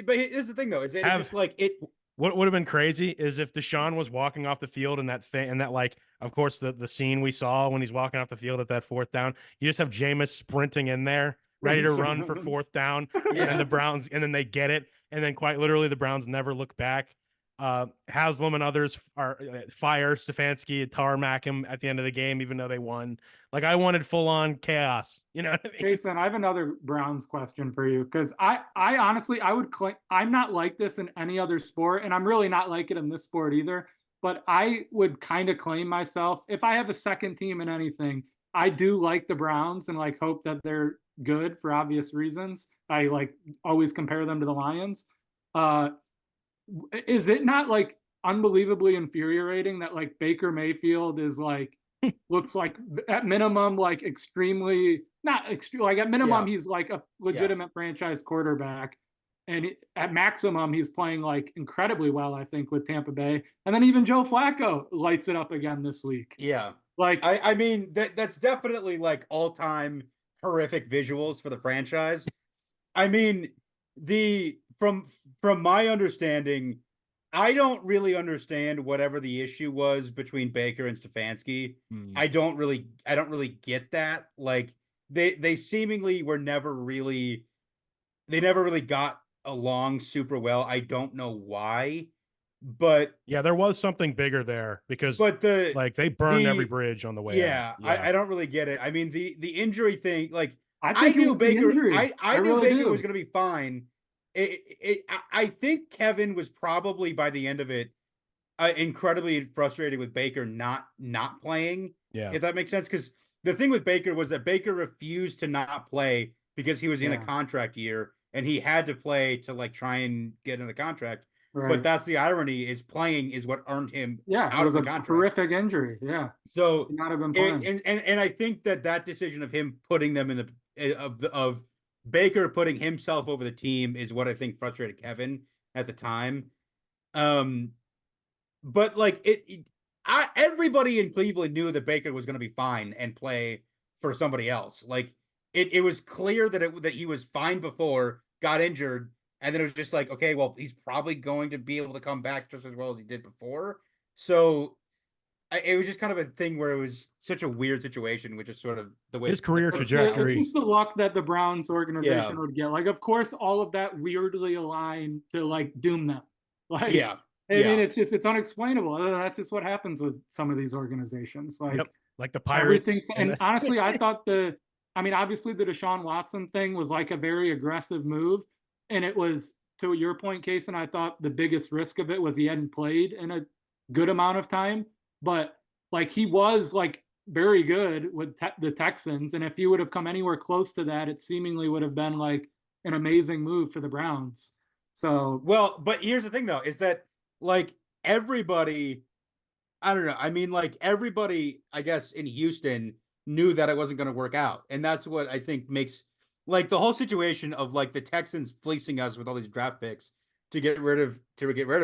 but here's the thing though: is it's just like it. What would have been crazy is if Deshaun was walking off the field and that like, of course, the scene we saw when he's walking off the field at that 4th down, you just have Jameis sprinting in there, ready to run for 4th down, and the Browns, and then they get it, and then quite literally the Browns never look back. Haslam and others fire Stefanski and tarmac him at the end of the game, even though they won. Like, I wanted full on chaos. You know what I mean? Jason, I have another Browns question for you, because I honestly, I would claim I'm not like this in any other sport, and I'm really not like it in this sport either. But I would kind of claim myself, if I have a second team in anything, I do like the Browns and like hope that they're good for obvious reasons. I like always compare them to the Lions. Is it not like unbelievably infuriating that like Baker Mayfield is like looks like at minimum, like extremely not extreme. Like at minimum, Yeah. he's like a legitimate franchise quarterback, and at maximum, he's playing like incredibly well. I think with Tampa Bay, and then even Joe Flacco lights it up again this week. Yeah. Like I mean that's definitely like all-time horrific visuals for the franchise. I mean, the from my understanding, I don't really understand whatever the issue was between Baker and Stefanski. I don't really get that. Like they seemingly were never really they never really got along super well. I don't know why, but Yeah, there was something bigger there because the like they burned every bridge on the way out. yeah, Yeah. I don't really get it. I mean the injury thing, like I I think it knew was the Baker injury. I knew really Baker do. was going to be fine. I think Kevin was probably by the end of it incredibly frustrated with Baker not playing. Yeah. If that makes sense, because the thing with Baker was that Baker refused to not play because he was in a contract year and he had to play to like try and get in the contract. Right. But that's the irony: is playing is what earned him out of the contract. Horrific injury. Yeah. So He not have been playing. and I think that decision of him putting them in the of Baker putting himself over the team is what I think frustrated Kevin at the time. But like everybody in Cleveland knew that Baker was going to be fine and play for somebody else. Like it was clear that he was fine before, got injured, and then it was just like, okay, well, he's probably going to be able to come back just as well as he did before. So it was just kind of a thing where it was such a weird situation, which is sort of the way his career trajectory. It's just the luck that the Browns organization would get. Like, of course, all of that weirdly aligned to like doom them. Like, I mean, it's unexplainable. That's just what happens with some of these organizations. Like, like the Pirates. And honestly, I thought obviously the Deshaun Watson thing was like a very aggressive move. And it was, to your point, Casen, I thought the biggest risk of it was he hadn't played in a good amount of time. But like he was like very good with the Texans. And if he would have come anywhere close to that, it seemingly would have been like an amazing move for the Browns. So, well, but here's the thing though, is that like everybody, I don't know. I mean, like everybody, I guess in Houston knew that it wasn't going to work out. And that's what I think makes like the whole situation of like the Texans fleecing us with all these draft picks to get rid of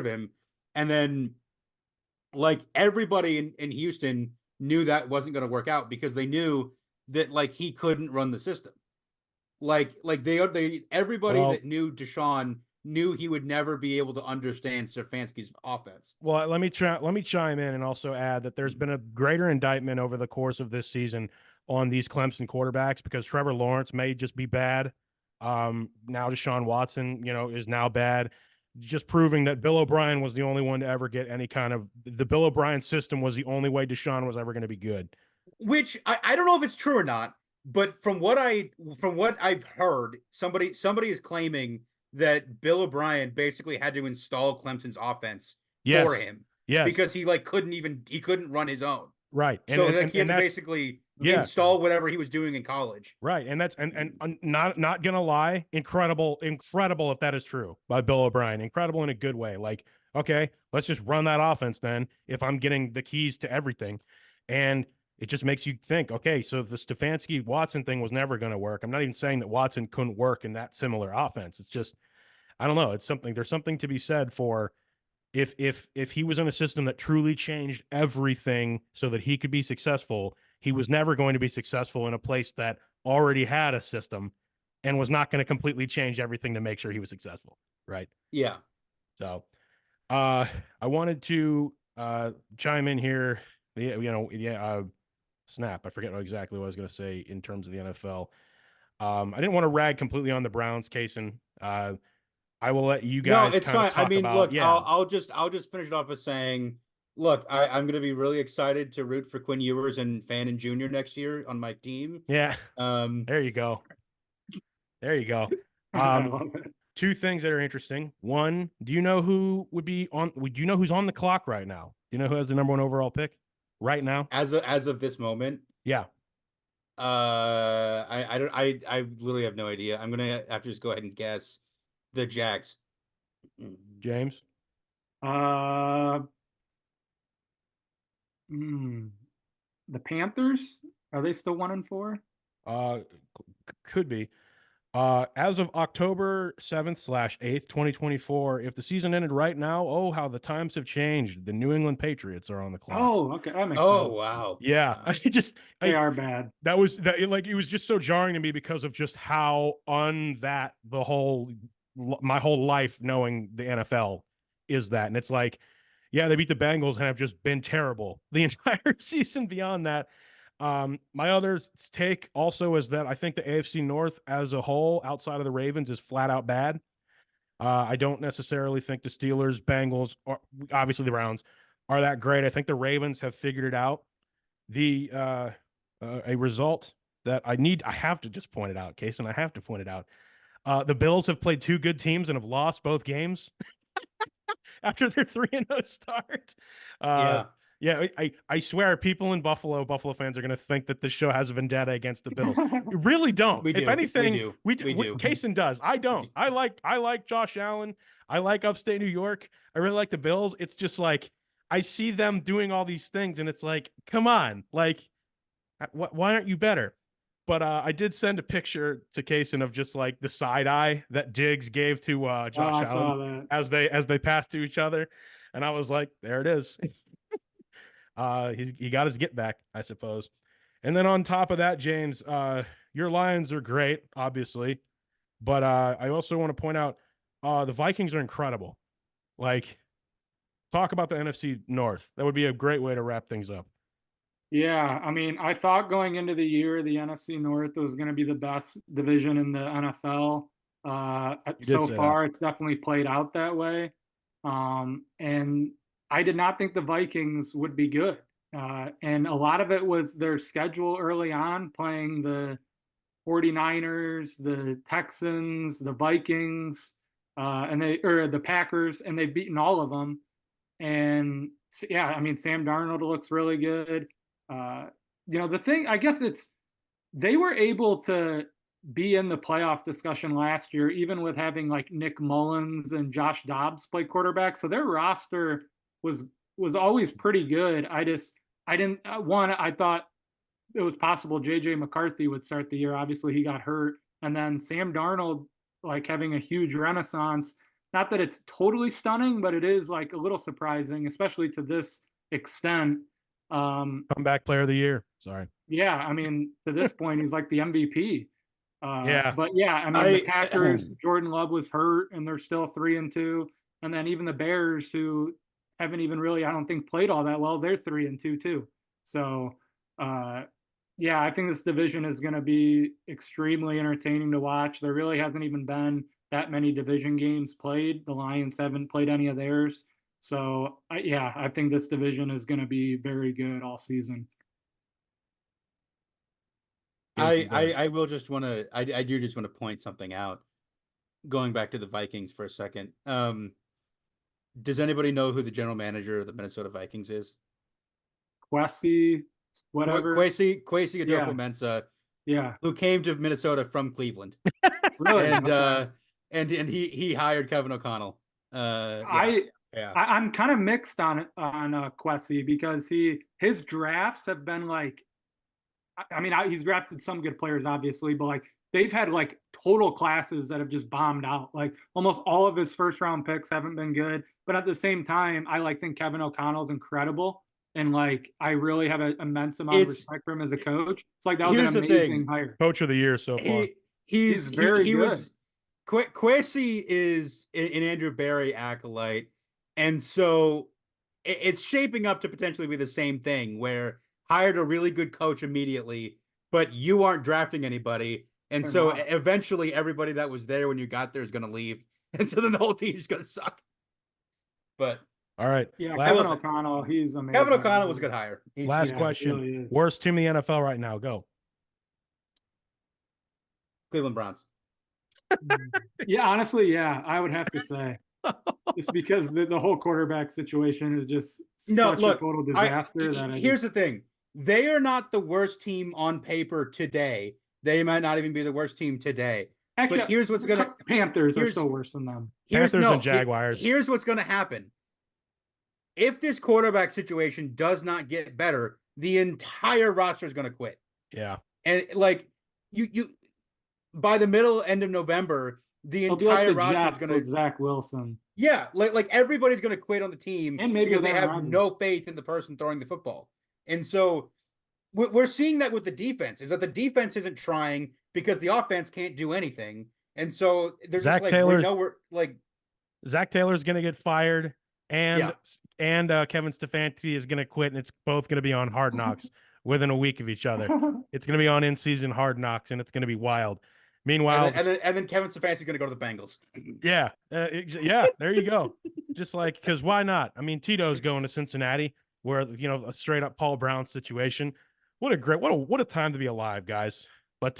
him. And then like everybody in Houston knew that wasn't going to work out because they knew that like he couldn't run the system. Like everybody that knew Deshaun knew he would never be able to understand Stefanski's offense. Well, let me chime in and also add that there's been a greater indictment over the course of this season on these Clemson quarterbacks because Trevor Lawrence may just be bad. Now Deshaun Watson, is now bad. Just proving that Bill O'Brien was the only one to ever get any kind of the Bill O'Brien system was the only way Deshaun was ever going to be good. Which I don't know if it's true or not, but from what I've heard, somebody is claiming that Bill O'Brien basically had to install Clemson's offense for him. Yes. Because he couldn't run his own. Right. So he had to basically install whatever he was doing in college. Right. And that's and not gonna lie, incredible if that is true by Bill O'Brien. Incredible in a good way. Like, okay, let's just run that offense then if I'm getting the keys to everything. And it just makes you think, okay, so the Stefanski Watson thing was never going to work. I'm not even saying that Watson couldn't work in that similar offense. It's just, I don't know. It's something, there's something to be said for if he was in a system that truly changed everything so that he could be successful, he was never going to be successful in a place that already had a system and was not going to completely change everything to make sure he was successful. Right. Yeah. So, I wanted to, chime in here. Snap. I forget exactly what I was going to say in terms of the NFL. I didn't want to rag completely on the Browns, Casen. I will let you guys. No, it's fine. I mean, look, I'll just finish it off with saying, look, I'm going to be really excited to root for Quinn Ewers and Fannin Jr. next year on my team. Yeah. There you go. There you go. Two things that are interesting. One, do you know who would be on? Do you know who's on the clock right now? Do you know who has the #1 overall pick right now? As of this moment? Yeah. I literally have no idea. I'm gonna have to just go ahead and guess the Jags. James. the Panthers. Are they still 1-4? Could be. As of October 7th/8th, 2024, if the season ended right now, oh, how the times have changed. The New England Patriots are on the clock. Oh, okay, that makes Oh, sense. wow. Yeah. Wow. They are bad. That was like, it was just so jarring to me because of just how my whole life knowing the NFL is that. And it's like, yeah, they beat the Bengals and have just been terrible the entire season beyond that. My other take also is that I think the AFC North as a whole, outside of the Ravens, is flat out bad. I don't necessarily think the Steelers, Bengals, or obviously the Browns are that great. I think the Ravens have figured it out. A result that I have to just point it out, Casen, I have to point it out. The Bills have played two good teams and have lost both games after their 3-0 start. Yeah. Yeah, I swear, people in Buffalo fans are going to think that this show has a vendetta against the Bills. We really don't. We If do. anything, We do. Casen does. I don't. I like Josh Allen. I like upstate New York. I really like the Bills. It's just like I see them doing all these things, and it's like, come on, like, why aren't you better? But I did send a picture to Casen of just like the side eye that Diggs gave to Josh Allen as they passed to each other, and I was like, there it is. He got his get back, I suppose. And then on top of that, James, your Lions are great, obviously, but I also want to point out the Vikings are incredible. Like, talk about the NFC North. That would be a great way to wrap things up. Yeah, I mean, I thought going into the year, the NFC North was going to be the best division in the NFL. So far, it's definitely played out that way. And I did not think the Vikings would be good. And a lot of it was their schedule early on, playing the 49ers, the Texans, the Vikings, the Packers, and they've beaten all of them. And yeah, I mean, Sam Darnold looks really good. The thing, I guess they were able to be in the playoff discussion last year, even with having like Nick Mullins and Josh Dobbs play quarterback. So their roster was always pretty good. I thought it was possible JJ McCarthy would start the year. Obviously he got hurt. And then Sam Darnold, like, having a huge renaissance. Not that it's totally stunning, but it is like a little surprising, especially to this extent. Comeback player of the year. Sorry. Yeah, I mean, to this point, he's like the MVP. Yeah. But yeah, I mean, the Packers, Jordan Love was hurt, and they're still 3-2. And then even the Bears, who haven't even really, I don't think, played all that well, they're 3-2 too. So, yeah, I think this division is going to be extremely entertaining to watch. There really hasn't even been that many division games played. The Lions haven't played any of theirs. So, I think this division is going to be very good all season. I will just want to, I do just want to point something out. Going back to the Vikings for a second. Does anybody know who the general manager of the Minnesota Vikings is? Kwesi, whatever. Kwesi Adolfo-Mensah. Yeah. Who came to Minnesota from Cleveland. Really? And he hired Kevin O'Connell. I'm kind of mixed on Kwesi, because his drafts have been like, I mean, he's drafted some good players, obviously, but like they've had like total classes that have just bombed out. Like almost all of his first round picks haven't been good. But at the same time, I think Kevin O'Connell's incredible. And like, I really have an immense amount of respect for him as a coach. It's like, that was an amazing hire. Coach of the year so far. He's very good. Kwesi is an Andrew Berry acolyte. And so it's shaping up to potentially be the same thing, where hired a really good coach immediately, but you aren't drafting anybody. And so eventually everybody that was there when you got there is going to leave. And so then the whole team is going to suck. But all right. Yeah, Kevin O'Connell, he's amazing. Kevin O'Connell was a good hire. Last question. Really worst team in the NFL right now. Go. Cleveland Browns. Yeah, honestly, yeah, I would have to say. Just because the whole quarterback situation is just a total disaster. Here's the thing. They are not the worst team on paper today. They might not even be the worst team today. Actually, but here's what's going to... Panthers are still worse than them. Panthers and Jaguars. Here's what's going to happen. If this quarterback situation does not get better, the entire roster is going to quit. Yeah. And like you by the end of November, the It'll be like entire the roster Jets is going with to, Zach Wilson. yeah, like everybody's going to quit on the team And maybe because with they Aaron have Rodgers. no faith in the person throwing the football. And so we're seeing that with the defense, is that the defense isn't trying because the offense can't do anything. And so they're Zach just like, Taylor, we know we're like, Zach Taylor's going to get fired, and Yeah. Kevin Stefanski is going to quit, and it's both going to be on Hard Knocks within a week of each other. It's going to be on in-season Hard Knocks, and it's going to be wild. Meanwhile, and then Kevin Stefanski's going to go to the Bengals. yeah, yeah, there you go. Just like, because why not? I mean, Tito's going to Cincinnati, where a straight up Paul Brown situation. What a time to be alive, guys. But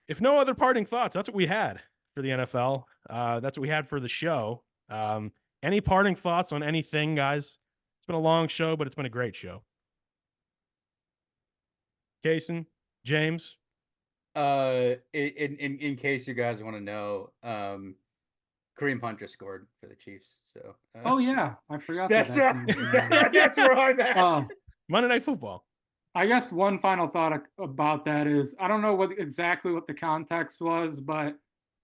if no other parting thoughts, that's what we had for the NFL. That's what we had for the show. Any parting thoughts on anything, guys? It's been a long show, but it's been a great show. Casen, James. In case you guys want to know, Kareem Hunt just scored for the Chiefs. So oh yeah, I forgot. That's that's where I'm at. Monday Night Football. I guess one final thought about that is, I don't know exactly what the context was, but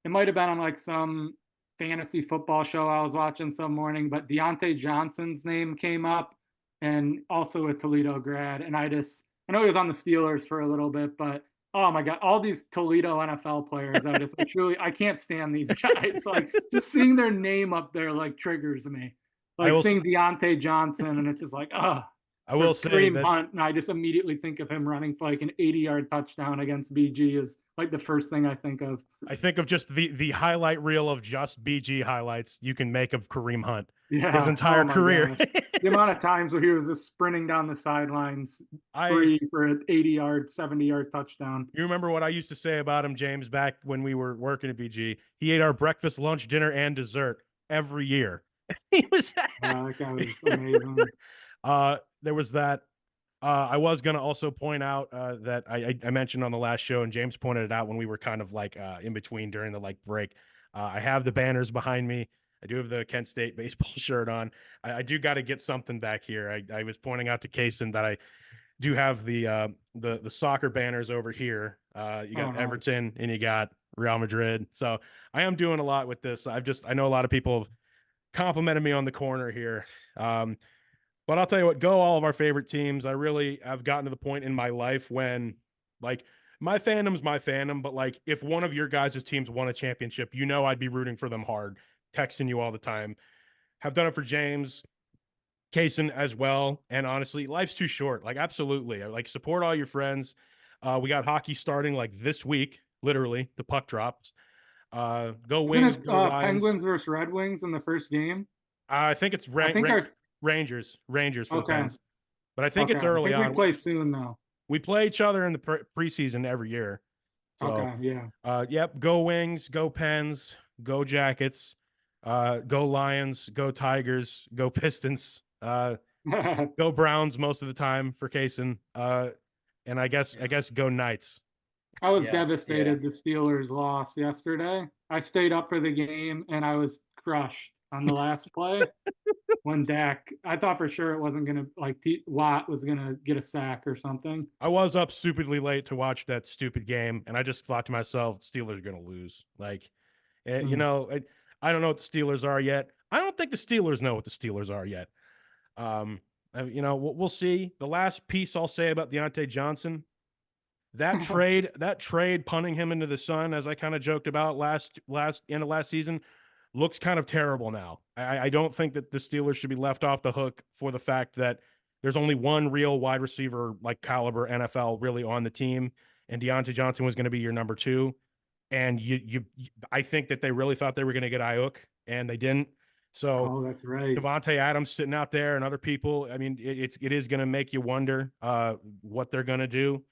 it might have been on like some fantasy football show I was watching some morning, but Deontay Johnson's name came up, and also a Toledo grad. And I know he was on the Steelers for a little bit, but oh my God, all these Toledo NFL players, I can't stand these guys. Like, just seeing their name up there like triggers me. Like seeing Deontay Johnson, and it's just like, I will say Kareem that Hunt, and I just immediately think of him running for like an 80-yard touchdown against BG is like the first thing I think of. I think of just the highlight reel of just BG highlights you can make of Kareem Hunt. Yeah, his entire career. The amount of times where he was just sprinting down the sidelines free for an 80-yard, 70-yard touchdound. You remember what I used to say about him, James, back when we were working at BG? He ate our breakfast, lunch, dinner, and dessert every year. He was that guy was amazing. There was that. I was going to also point out that I mentioned on the last show, and James pointed it out when we were kind of like in between during the like break. I have the banners behind me. I do have the Kent State baseball shirt on. I do got to get something back here. I was pointing out to Casen that I do have the soccer banners over here. You got Everton and you got Real Madrid. So I am doing a lot with this. I know a lot of people have complimented me on the corner here. But I'll tell you what, go all of our favorite teams. I've gotten to the point in my life when, like, my fandom's my fandom, but like, if one of your guys' teams won a championship, I'd be rooting for them hard, texting you all the time. Have done it for James, Casen as well. And honestly, life's too short. Like, absolutely. Like, support all your friends. We got hockey starting like this week, literally. The puck drops. Go Wings. Go Lions. Penguins versus Red Wings in the first game. I think it's Rangers for the Pens. But I think it's early on. We play soon though. We play each other in the preseason every year. So, yep. Go Wings, go Pens, go Jackets, go Lions, go Tigers, go Pistons, go Browns most of the time for Casen. And I guess go Knights. I was devastated the Steelers lost yesterday. I stayed up for the game and I was crushed on the last play when Dak, I thought for sure it wasn't going to, like, Watt was going to get a sack or something. I was up stupidly late to watch that stupid game, and I just thought to myself, Steelers are going to lose. Like, I don't know what the Steelers are yet. I don't think the Steelers know what the Steelers are yet. We'll see. The last piece I'll say about Deontay Johnson, that trade punting him into the sun, as I kind of joked about last season, looks kind of terrible now. I don't think that the Steelers should be left off the hook for the fact that there's only one real wide receiver like caliber NFL really on the team, and Deontay Johnson was going to be your number 2. And I think that they really thought they were going to get Ayuk, and they didn't. So that's right. Devontae Adams sitting out there and other people. I mean, it is going to make you wonder what they're going to do.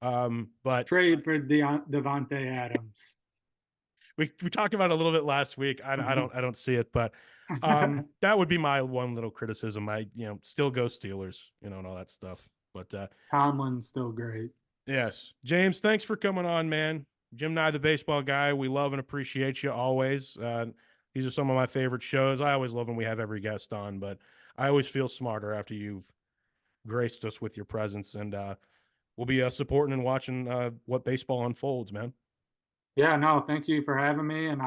But trade for Devontae Adams. We talked about it a little bit last week. I don't see it, but that would be my one little criticism. Still go Steelers, and all that stuff. But Tomlin's still great. Yes, James, thanks for coming on, man. Jim Nye the Baseball Guy. We love and appreciate you always. These are some of my favorite shows. I always love when we have every guest on, but I always feel smarter after you've graced us with your presence, and we'll be supporting and watching what baseball unfolds, man. Yeah, no, thank you for having me. And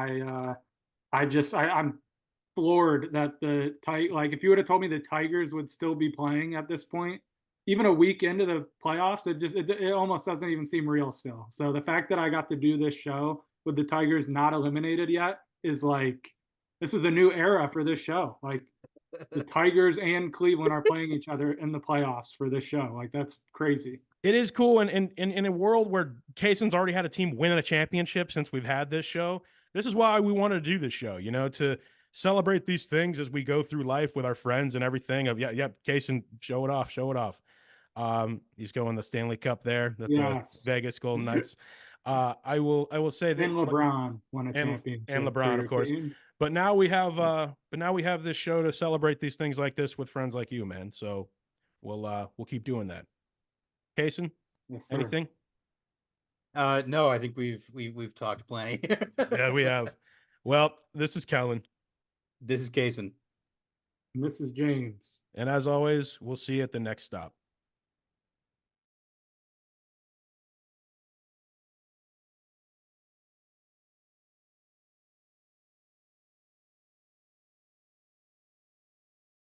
I'm floored that like if you would have told me the Tigers would still be playing at this point, even a week into the playoffs, it almost doesn't even seem real still. So the fact that I got to do this show with the Tigers not eliminated yet is like, this is a new era for this show. Like the Tigers and Cleveland are playing each other in the playoffs for this show. Like that's crazy. It is cool, and in a world where Casen's already had a team win a championship since we've had this show, this is why we wanted to do this show, you know, to celebrate these things as we go through life with our friends and everything. Of Casen, show it off, show it off. He's going the Stanley Cup there, the Vegas Golden Knights. I will say that, and LeBron won a championship, and LeBron, of course. team. But now we have this show to celebrate these things like this with friends like you, man. So we'll keep doing that. Casen, Yes, sir. anything? No, I think we've talked plenty. Yeah, we have. Well, this is Kellan. This is Casen. And this is James. And as always, we'll see you at the next stop.